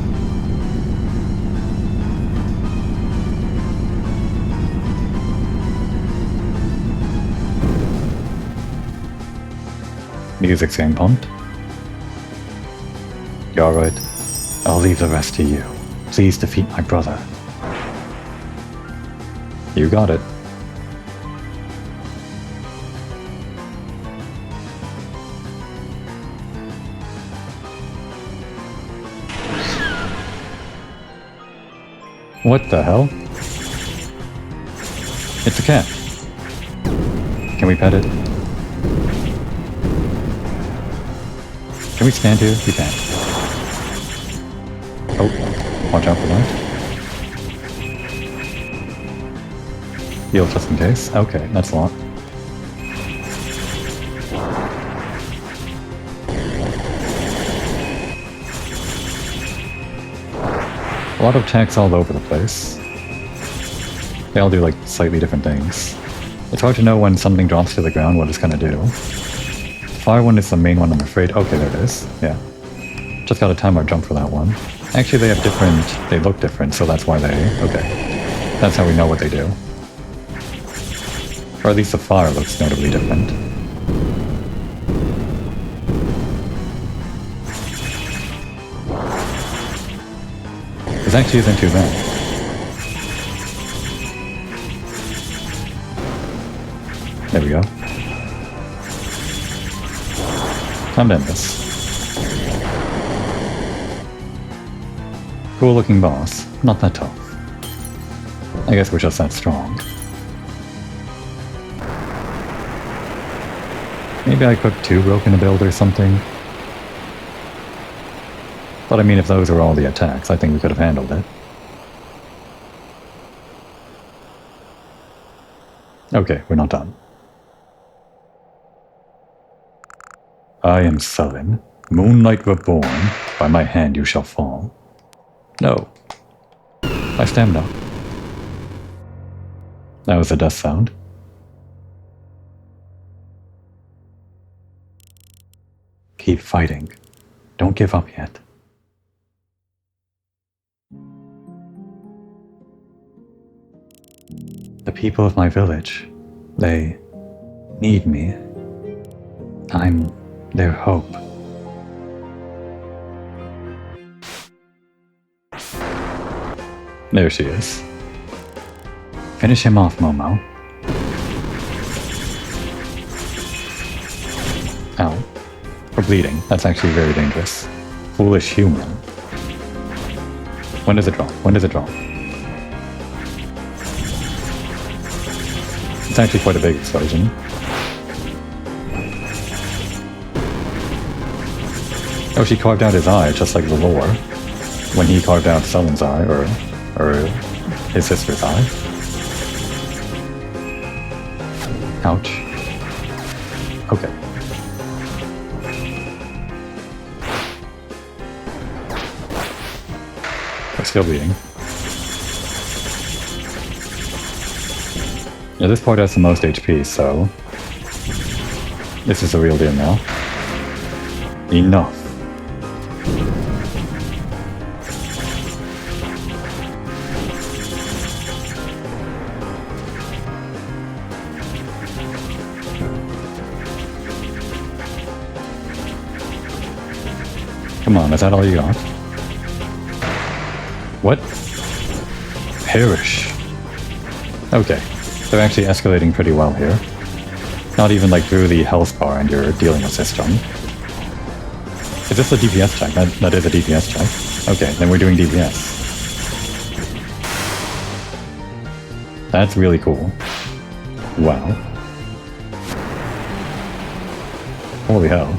Music's getting pumped. You alright? I'll leave the rest to you. Please defeat my brother. You got it. What the hell? It's a cat. Can we pet it? Can we stand here? We can't. Oh, watch out for that. Heal just in case. Okay, that's a lot. A lot of attacks all over the place. They all do like slightly different things. It's hard to know when something drops to the ground what it's gonna do. Fire one is the main one, I'm afraid. Okay, there it is. Yeah. Just gotta time our jump for that one. Actually, they have different... They look different, so that's why they... Okay. That's how we know what they do. Or at least the fire looks notably different. This actually isn't too bad. There we go. Time to end this. Cool looking boss. Not that tough. I guess we're just that strong. Maybe I could too broken a build or something. But I mean, if those were all the attacks, I think we could have handled it. Okay, we're not done. I am sullen. Moonlight reborn. By my hand you shall fall. No. My stamina. That was a death sound. Keep fighting. Don't give up yet. The people of my village, they need me. I'm their hope. There she is. Finish him off, Momo. Ow. We're bleeding. That's actually very dangerous. Foolish human. When does it drop? When does it drop? It's actually quite a big explosion. Oh, she carved out his eye, just like the lore. When he carved out Sullen's eye, or his sister's eye. Ouch. Okay. We're still bleeding. Yeah, this part has the most HP, so... This is the real deal now. Enough. Come on, is that all you got? What? Perish. Okay, they're actually escalating pretty well here. Not even like through the health bar and you're dealing with system. Is this a DPS check? That is a DPS check. Okay, then we're doing DPS. That's really cool. Wow. Holy hell.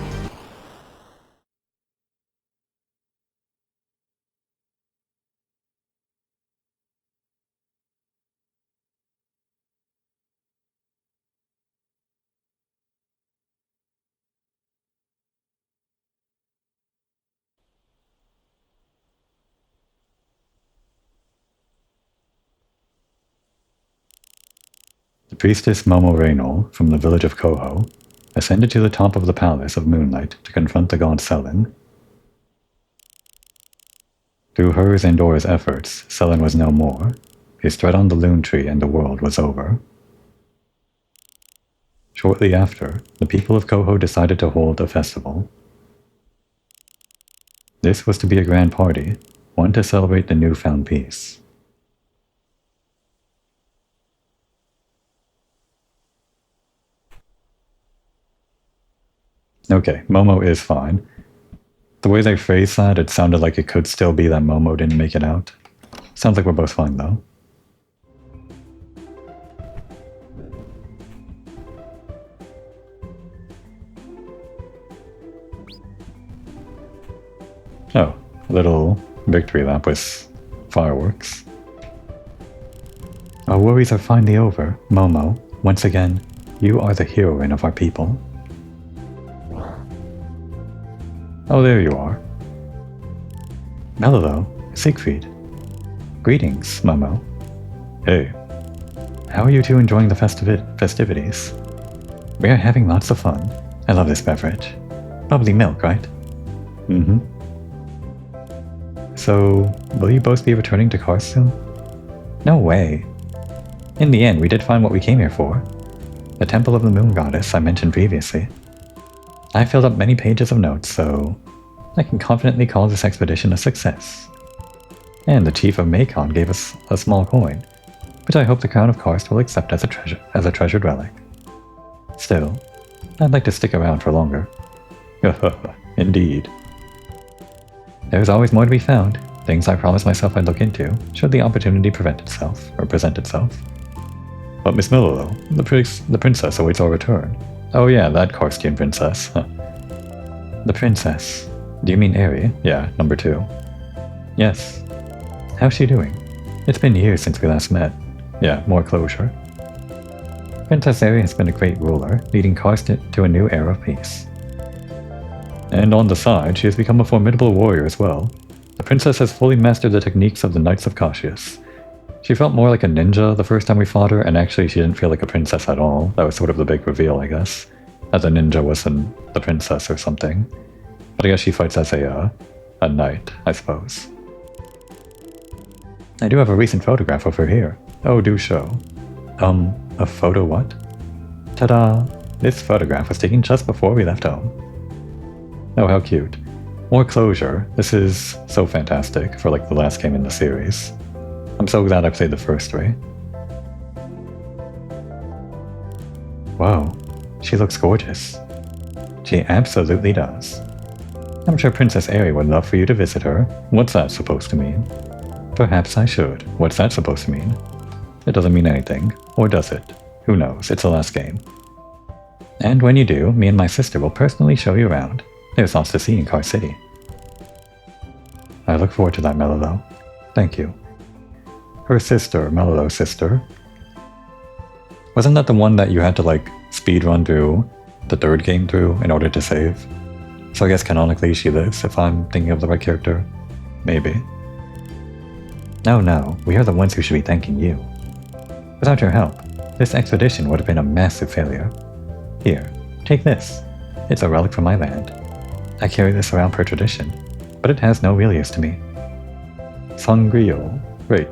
The priestess Momo Reynol, from the village of Koho, ascended to the top of the palace of Moonlight to confront the god Selen. Through hers and Dora's efforts, Selen was no more. His threat on the Loon Tree and the world was over. Shortly after, the people of Koho decided to hold a festival. This was to be a grand party, one to celebrate the newfound peace. Okay, Momo is fine. The way they phrased that, it sounded like it could still be that Momo didn't make it out. Sounds like we're both fine, though. Oh, a little victory lap with fireworks. Our worries are finally over, Momo. Once again, you are the heroine of our people. Oh, there you are. Hello, Siegfried. Greetings, Momo. Hey. How are you two enjoying the festivities? We are having lots of fun. I love this beverage. Probably milk, right? Mm-hmm. So, will you both be returning to Kars soon? No way. In the end, we did find what we came here for. The Temple of the Moon Goddess I mentioned previously. I filled up many pages of notes, so I can confidently call this expedition a success. And the Chief of Macon gave us a small coin, which I hope the Crown of Karst will accept as a treasured relic. Still, I'd like to stick around for longer. Indeed. There's always more to be found, things I promised myself I'd look into, should the opportunity present itself. But Miss Miller, the princess awaits our return. Oh yeah, that Karstian princess. The princess. Do you mean Aerie? Yeah, number 2. Yes. How's she doing? It's been years since we last met. Yeah, more closure. Princess Aerie has been a great ruler, leading Karst to a new era of peace. And on the side, she has become a formidable warrior as well. The princess has fully mastered the techniques of the Knights of Cassius. She felt more like a ninja the first time we fought her, and actually she didn't feel like a princess at all. That was sort of the big reveal, I guess. As a ninja wasn't the princess or something. But I guess she fights as a knight, I suppose. I do have a recent photograph of her here. Oh, do show. A photo what? Ta-da! This photograph was taken just before we left home. Oh, how cute. More closure. This is so fantastic for like the last game in the series. I'm so glad I played the first 3. Wow, she looks gorgeous. She absolutely does. I'm sure Princess Aerie would love for you to visit her. What's that supposed to mean? Perhaps I should. What's that supposed to mean? It doesn't mean anything. Or does it? Who knows? It's the last game. And when you do, me and my sister will personally show you around. There's lots to see in Kars City. I look forward to that, Melilo. Thank you. Her sister, Melilo's sister. Wasn't that the one that you had to like speedrun through the 3rd game through in order to save? So I guess canonically she lives, if I'm thinking of the right character. Maybe. No, we are the ones who should be thanking you. Without your help, this expedition would have been a massive failure. Here, take this. It's a relic from my land. I carry this around per tradition, but it has no real use to me. Sangrio. Wait,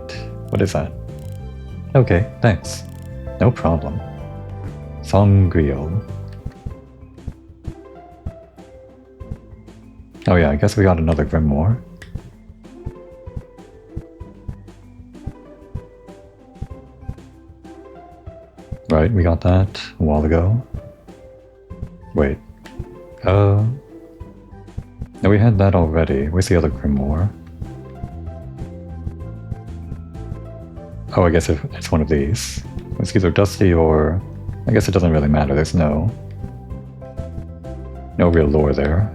what is that? Okay, thanks. No problem. Sangrio. Oh yeah, I guess we got another Grimoire. Right, we got that a while ago. Wait. No, we had that already. Where's the other Grimoire? Oh, I guess it's one of these. It's either Dusty or... I guess it doesn't really matter. There's no real lore there.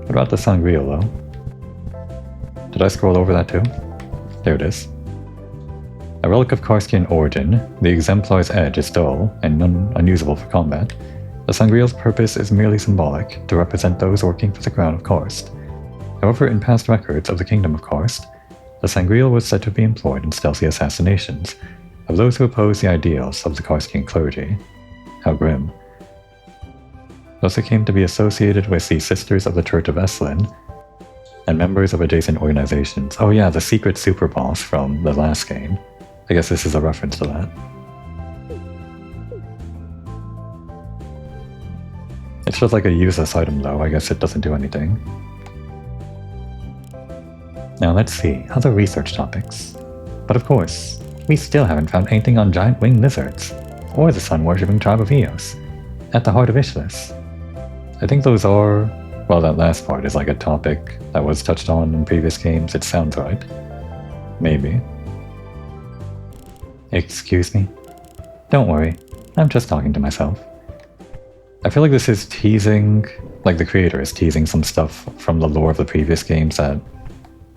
What about the Sangria, though? Did I scroll over that too? There it is. A relic of Karstian origin, the exemplar's edge is dull and unusable for combat. The Sangreal's purpose is merely symbolic, to represent those working for the Crown of Karst. However, in past records of the Kingdom of Karst, the Sangreal was said to be employed in stealthy assassinations of those who opposed the ideals of the Karstian clergy. How grim. Thus it came to be associated with the Sisters of the Church of Esslin, and members of adjacent organizations. Oh yeah, the secret super boss from the last game. I guess this is a reference to that. It's just like a useless item though, I guess it doesn't do anything. Now let's see, other research topics. But of course, we still haven't found anything on giant winged lizards, or the sun-worshipping tribe of Eos, at the heart of Ishlis. I think those are... well, that last part is like a topic that was touched on in previous games, it sounds right. Maybe. Excuse me? Don't worry, I'm just talking to myself. I feel like this is teasing, like the creator is teasing some stuff from the lore of the previous games that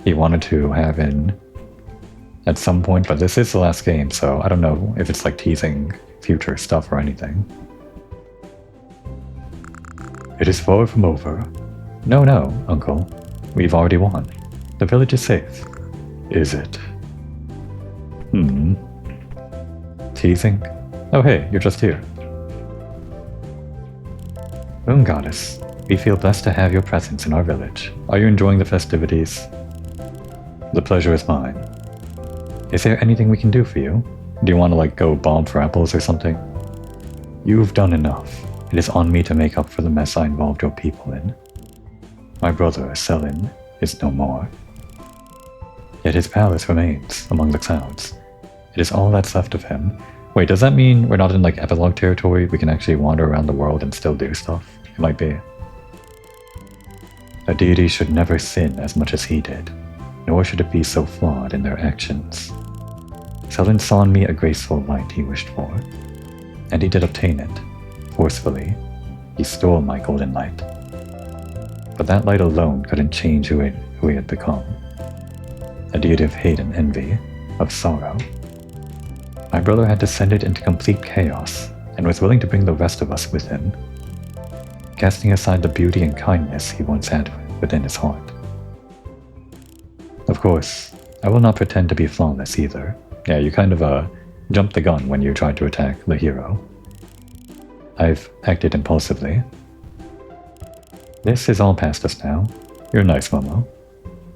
he wanted to have in at some point, but this is the last game, so I don't know if it's like teasing future stuff or anything. It is far from over. No, Uncle. We've already won. The village is safe. Is it? Teasing? Oh hey, you're just here. Moon Goddess, we feel blessed to have your presence in our village. Are you enjoying the festivities? The pleasure is mine. Is there anything we can do for you? Do you want to like go bob for apples or something? You've done enough. It is on me to make up for the mess I involved your people in. My brother, Selin, is no more. Yet his palace remains among the clouds. It is all that's left of him. Wait, does that mean we're not in like epilogue territory? We can actually wander around the world and still do stuff? It might be. A deity should never sin as much as he did, nor should it be so flawed in their actions. Selin saw in me a graceful light he wished for, and he did obtain it, forcefully. He stole my golden light. But that light alone couldn't change who he had become. A deity of hate and envy, of sorrow. My brother had descended into complete chaos, and was willing to bring the rest of us with him, casting aside the beauty and kindness he once had within his heart. Of course, I will not pretend to be flawless either. Yeah, you kind of jumped the gun when you tried to attack the hero. I've acted impulsively. This is all past us now. You're nice, Momo.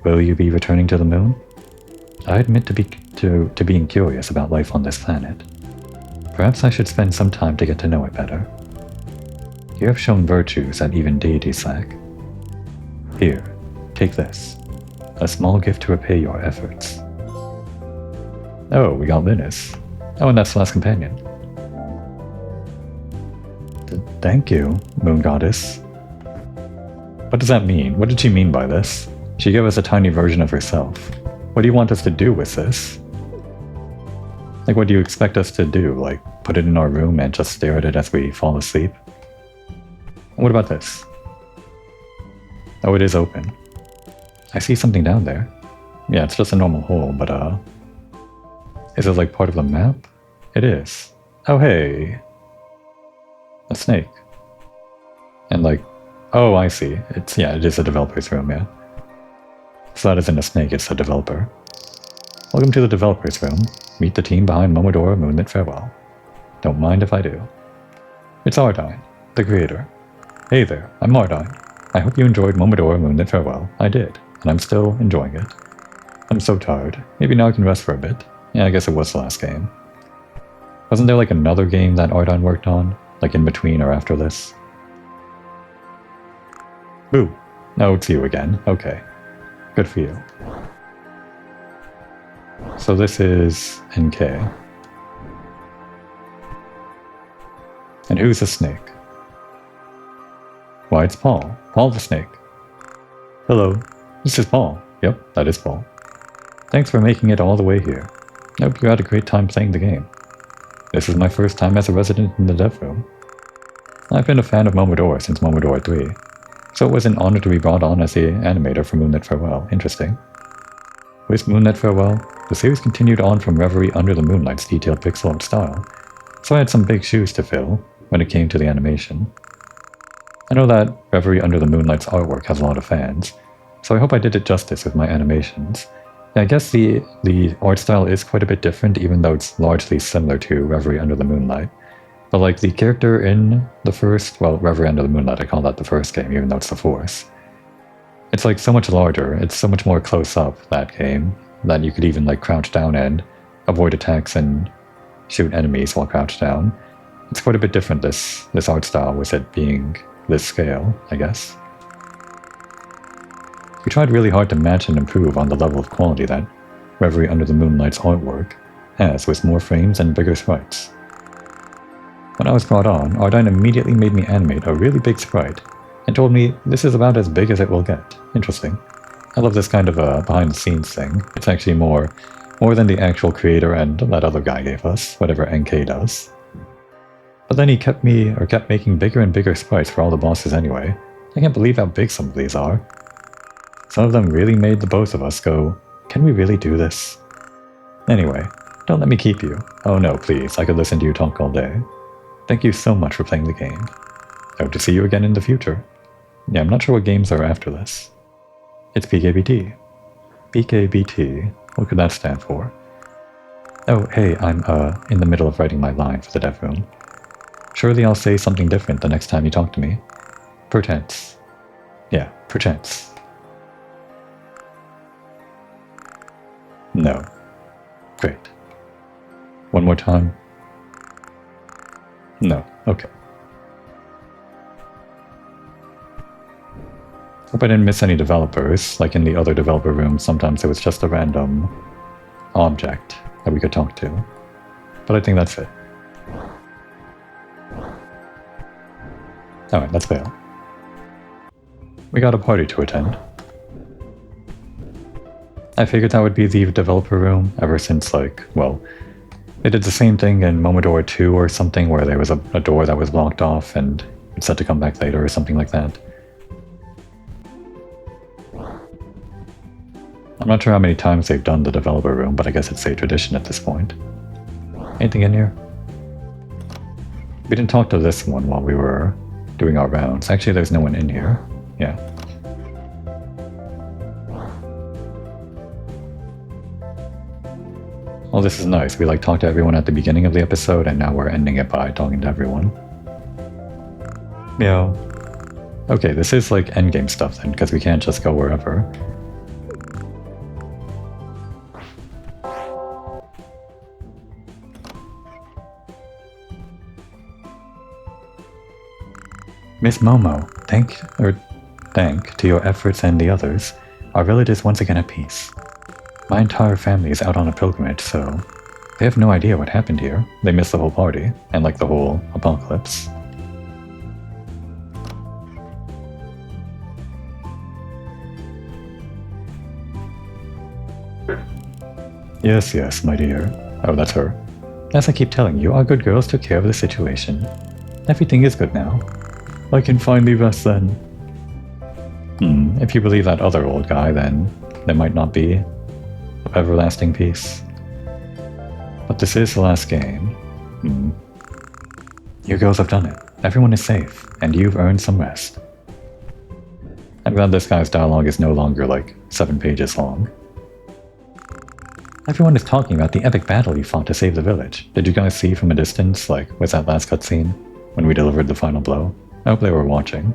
Will you be returning to the moon? I admit to being curious about life on this planet. Perhaps I should spend some time to get to know it better. You have shown virtues that even deities lack. Here, take this. A small gift to repay your efforts. Oh, we got Linus. Oh, and that's the last companion. Thank you, Moon Goddess. What does that mean? What did she mean by this? She gave us a tiny version of herself. What do you want us to do with this? Like, what do you expect us to do? Like, put it in our room and just stare at it as we fall asleep? What about this? Oh, it is open. I see something down there. Yeah, it's just a normal hole, but is it like part of the map? It is. Oh, hey. A snake. And like, oh, I see. It is a developer's room, yeah. So that isn't a snake, it's a developer. Welcome to the developer's room. Meet the team behind Momodora, Moonlit, farewell. Don't mind if I do. It's Ardine, the creator. Hey there, I'm Ardine. I hope you enjoyed Momodora, Moonlit, farewell. I did, and I'm still enjoying it. I'm so tired. Maybe now I can rest for a bit. Yeah, I guess it was the last game. Wasn't there like another game that Ardine worked on? Like in between or after this? Boo! Oh, it's you again. Okay. Good for you. So this is NK. And who's the snake? Why, it's Paul. Paul the snake. Hello. This is Paul. Yep, that is Paul. Thanks for making it all the way here. I hope you had a great time playing the game. This is my first time as a resident in the dev room. I've been a fan of Momodora since Momodora 3, so it was an honor to be brought on as the animator for Moonlit Farewell. Interesting. With Moonlit Farewell, the series continued on from Reverie Under the Moonlight's detailed pixel art style, so I had some big shoes to fill when it came to the animation. I know that Reverie Under the Moonlight's artwork has a lot of fans, so I hope I did it justice with my animations. I guess the art style is quite a bit different, even though it's largely similar to Reverie Under the Moonlight. But like the character in the first, well, Reverie Under the Moonlight, I call that the first game, even though it's the fourth. It's like so much larger, it's so much more close up, that game, that you could even like crouch down and avoid attacks and shoot enemies while crouched down. It's quite a bit different, this art style, with it being this scale, I guess. We tried really hard to match and improve on the level of quality that Reverie Under the Moonlight's artwork has, with more frames and bigger sprites. When I was brought on, Ardine immediately made me animate a really big sprite, and told me this is about as big as it will get. Interesting. I love this kind of behind-the-scenes thing. It's actually more than the actual creator and that other guy gave us, whatever NK does. But then he kept making bigger and bigger sprites for all the bosses anyway. I can't believe how big some of these are. Some of them really made the both of us go, can we really do this? Anyway, don't let me keep you. Oh no, please, I could listen to you talk all day. Thank you so much for playing the game. I hope to see you again in the future. Yeah, I'm not sure what games are after this. It's PKBT. PKBT, what could that stand for? Oh, hey, I'm in the middle of writing my line for the dev room. Surely I'll say something different the next time you talk to me. Perchance. Yeah, perchance. No. Great. One more time? No. Okay. Hope I didn't miss any developers. Like in the other developer room, sometimes it was just a random object that we could talk to. But I think that's it. Alright, let's bail. We got a party to attend. I figured that would be the developer room ever since, like, well, they did the same thing in Momodora 2 or something where there was a door that was blocked off and it's set to come back later or something like that. I'm not sure how many times they've done the developer room, but I guess it's a tradition at this point. Anything in here? We didn't talk to this one while we were doing our rounds. Actually, there's no one in here. Yeah. Well, this is nice. We talked to everyone at the beginning of the episode, and now we're ending it by talking to everyone. Yeah. Okay, this is endgame stuff then, because we can't just go wherever. Miss Momo, thank to your efforts and the others, our village is once again at peace. My entire family is out on a pilgrimage, so they have no idea what happened here. They missed the whole party, and the whole apocalypse. Yes, my dear. Oh, that's her. As I keep telling you, our good girls took care of the situation. Everything is good now. I can finally rest then. If you believe that other old guy, then there might not be everlasting peace. But this is the last game. You girls have done it. Everyone is safe, and you've earned some rest. I'm glad this guy's dialogue is no longer 7 pages long. Everyone is talking about the epic battle you fought to save the village. Did you guys see from a distance, was that last cutscene, when we delivered the final blow? I hope they were watching.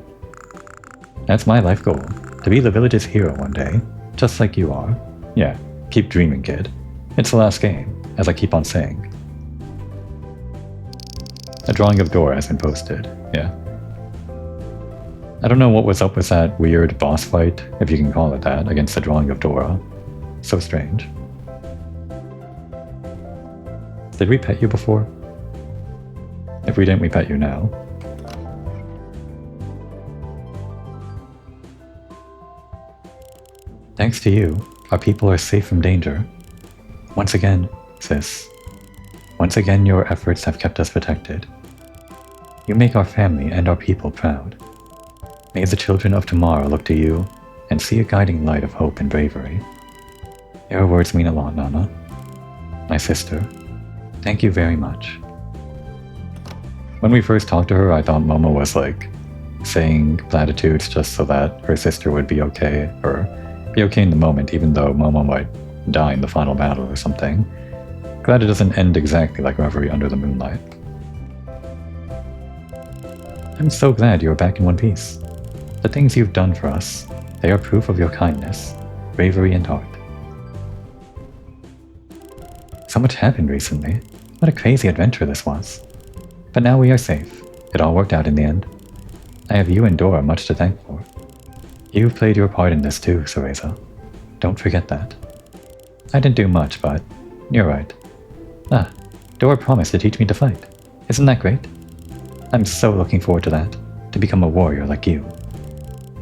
That's my life goal, to be the village's hero one day, just like you are. Yeah, keep dreaming, kid. It's the last game, as I keep on saying. A drawing of Dora has been posted, yeah. I don't know what was up with that weird boss fight, if you can call it that, against the drawing of Dora. So strange. Did we pet you before? If we didn't, we pet you now. Thanks to you, our people are safe from danger. Once again, sis. Once again, your efforts have kept us protected. You make our family and our people proud. May the children of tomorrow look to you and see a guiding light of hope and bravery. Your words mean a lot, Nana. My sister, thank you very much. When we first talked to her, I thought Momo was saying platitudes just so that her sister would be okay, or be okay in the moment, even though Momo might die in the final battle or something. Glad it doesn't end exactly like Reverie Under the Moonlight. I'm so glad you're back in one piece. The things you've done for us, they are proof of your kindness, bravery, and heart. So much happened recently. What a crazy adventure this was. But now we are safe. It all worked out in the end. I have you and Dora much to thank for. You've played your part in this too, Cereza. Don't forget that. I didn't do much, but you're right. Dora promised to teach me to fight. Isn't that great? I'm so looking forward to that, to become a warrior like you.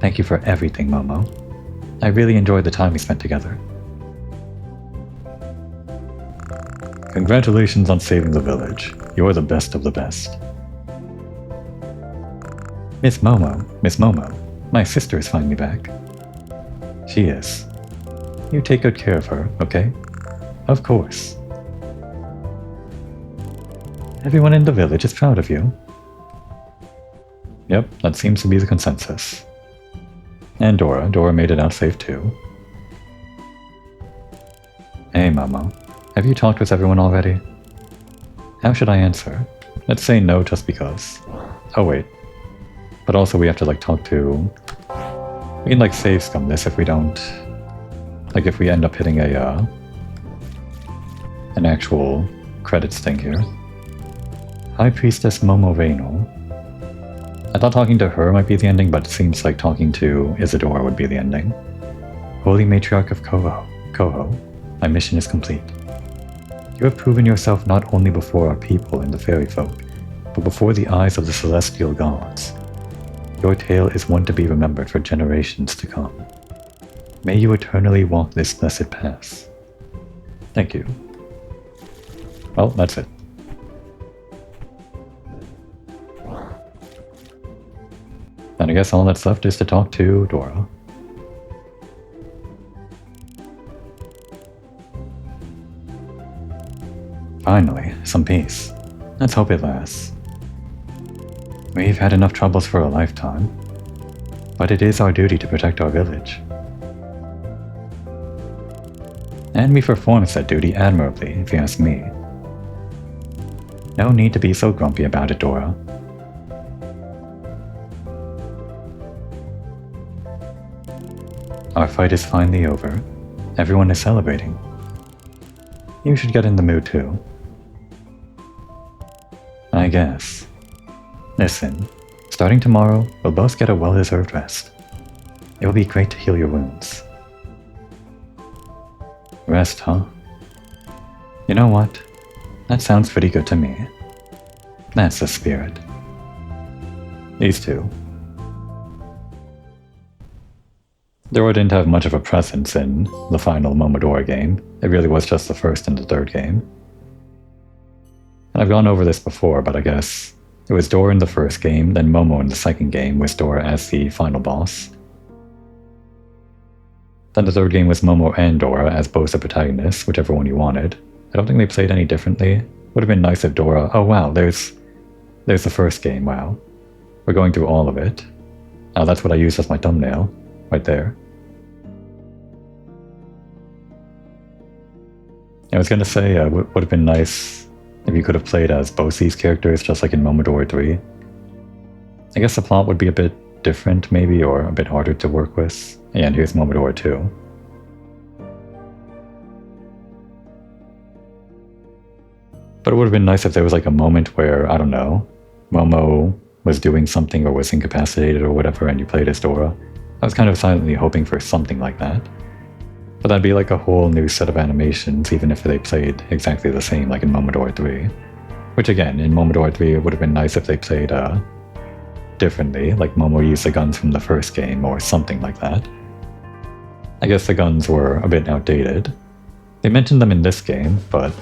Thank you for everything, Momo. I really enjoyed the time we spent together. Congratulations on saving the village. You're the best of the best. Miss Momo, my sister is finally back. She is. You take good care of her, okay? Of course. Everyone in the village is proud of you. Yep, that seems to be the consensus. And Dora made it out safe too. Hey Momo, have you talked with everyone already? How should I answer? Let's say no just because. Oh wait. But also we have to talk to... We can save scum this if we don't... if we end up hitting a an actual credits thing here. High Priestess Momodora. I thought talking to her might be the ending, but it seems like talking to Isadora would be the ending. Holy Matriarch of Koho, my mission is complete. You have proven yourself not only before our people and the fairy folk, but before the eyes of the celestial gods. Your tale is one to be remembered for generations to come. May you eternally walk this blessed path. Thank you. Well, that's it. And I guess all that's left is to talk to Dora. Finally, some peace. Let's hope it lasts. We've had enough troubles for a lifetime, but it is our duty to protect our village. And we perform said duty admirably, if you ask me. No need to be so grumpy about it, Dora. Our fight is finally over. Everyone is celebrating. You should get in the mood too. I guess. Listen, starting tomorrow, we'll both get a well-deserved rest. It will be great to heal your wounds. Rest, huh? You know what? That sounds pretty good to me. That's the spirit. These two. Dora didn't have much of a presence in the final Momodora game. It really was just the first and the third game. And I've gone over this before, but I guess it was Dora in the first game, then Momo in the second game with Dora as the final boss. Then the third game was Momo and Dora as both the protagonists, whichever one you wanted. I don't think they played any differently. Would have been nice if Dora... Oh wow, there's the first game, wow. We're going through all of it. Oh, that's what I used as my thumbnail. Right there. I was gonna say, would have been nice if you could have played as both these characters, just like in Momodora 3. I guess the plot would be a bit different, maybe, or a bit harder to work with. And here's Momodora 2. But it would have been nice if there was like a moment where, I don't know, Momo was doing something or was incapacitated or whatever, and you played as Dora. I was kind of silently hoping for something like that. But that'd be like a whole new set of animations, even if they played exactly the same like in Momodora 3. Which again, in Momodora 3 it would have been nice if they played differently, like Momo used the guns from the first game or something like that. I guess the guns were a bit outdated. They mentioned them in this game, but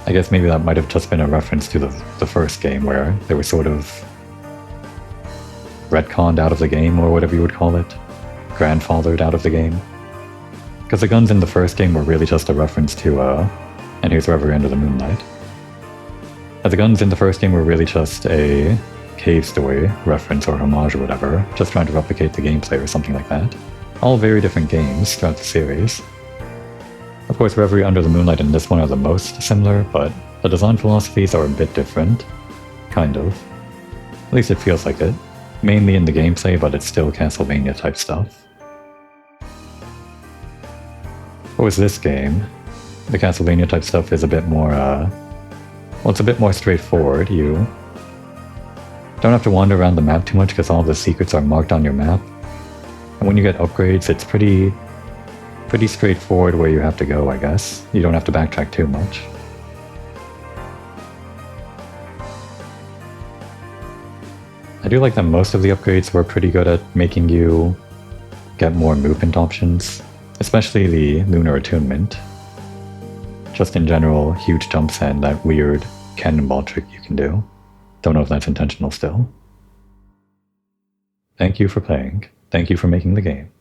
I guess maybe that might have just been a reference to the first game where they were sort of retconned out of the game, or whatever you would call it. Grandfathered out of the game. Because the guns in the first game were really just a reference to, and here's Reverie Under the Moonlight. The guns in the first game were really just a cave story reference or homage or whatever, just trying to replicate the gameplay or something like that. All very different games throughout the series. Of course, Reverie Under the Moonlight and this one are the most similar, but the design philosophies are a bit different. Kind of. At least it feels like it. Mainly in the gameplay, but it's still Castlevania type stuff. Whereas this game, the Castlevania type stuff is a bit more, well, it's a bit more straightforward. You don't have to wander around the map too much because all the secrets are marked on your map. And when you get upgrades, it's pretty straightforward where you have to go, I guess. You don't have to backtrack too much. I do like that most of the upgrades were pretty good at making you get more movement options, especially the Lunar Attunement. Just in general, huge jumps and that weird cannonball trick you can do. Don't know if that's intentional still. Thank you for playing. Thank you for making the game.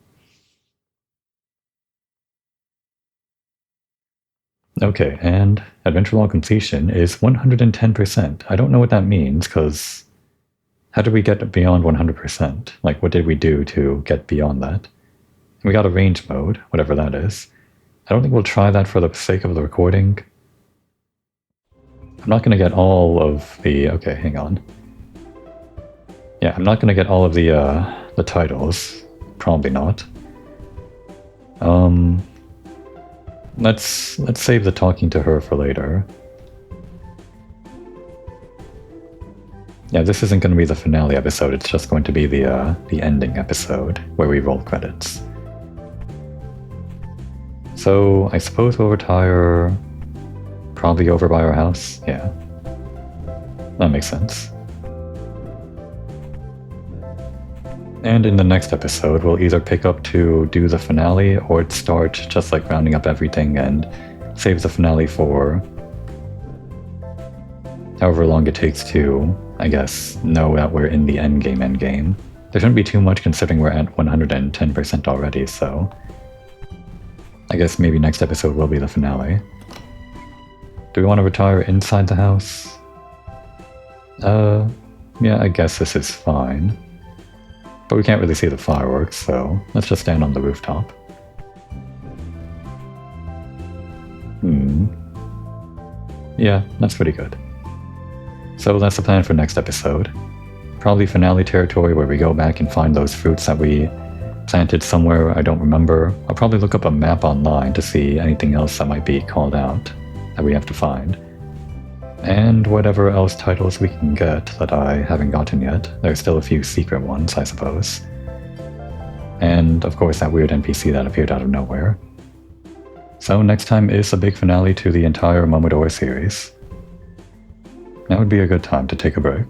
Okay, and Adventure Log Completion is 110%. I don't know what that means, because how did we get beyond 100%? Like, what did we do to get beyond that? We got a range mode, whatever that is. I don't think we'll try that for the sake of the recording. I'm not going to get all of the... Okay, hang on. Yeah, I'm not going to get all of the titles. Probably not. Let's save the talking to her for later. Yeah, this isn't going to be the finale episode, it's just going to be the ending episode, where we roll credits. So, I suppose we'll retire probably over by our house, yeah. That makes sense. And in the next episode, we'll either pick up to do the finale, or start just like rounding up everything and save the finale for however long it takes to, I guess, know that we're in the endgame. There shouldn't be too much considering we're at 110% already, so I guess maybe next episode will be the finale. Do we want to retire inside the house? Yeah, I guess this is fine. But we can't really see the fireworks, so let's just stand on the rooftop. Yeah, that's pretty good. So that's the plan for next episode. Probably finale territory where we go back and find those fruits that we planted somewhere I don't remember. I'll probably look up a map online to see anything else that might be called out that we have to find. And whatever else titles we can get that I haven't gotten yet. There's still a few secret ones, I suppose. And of course that weird NPC that appeared out of nowhere. So next time is a big finale to the entire Momodora series. That would be a good time to take a break.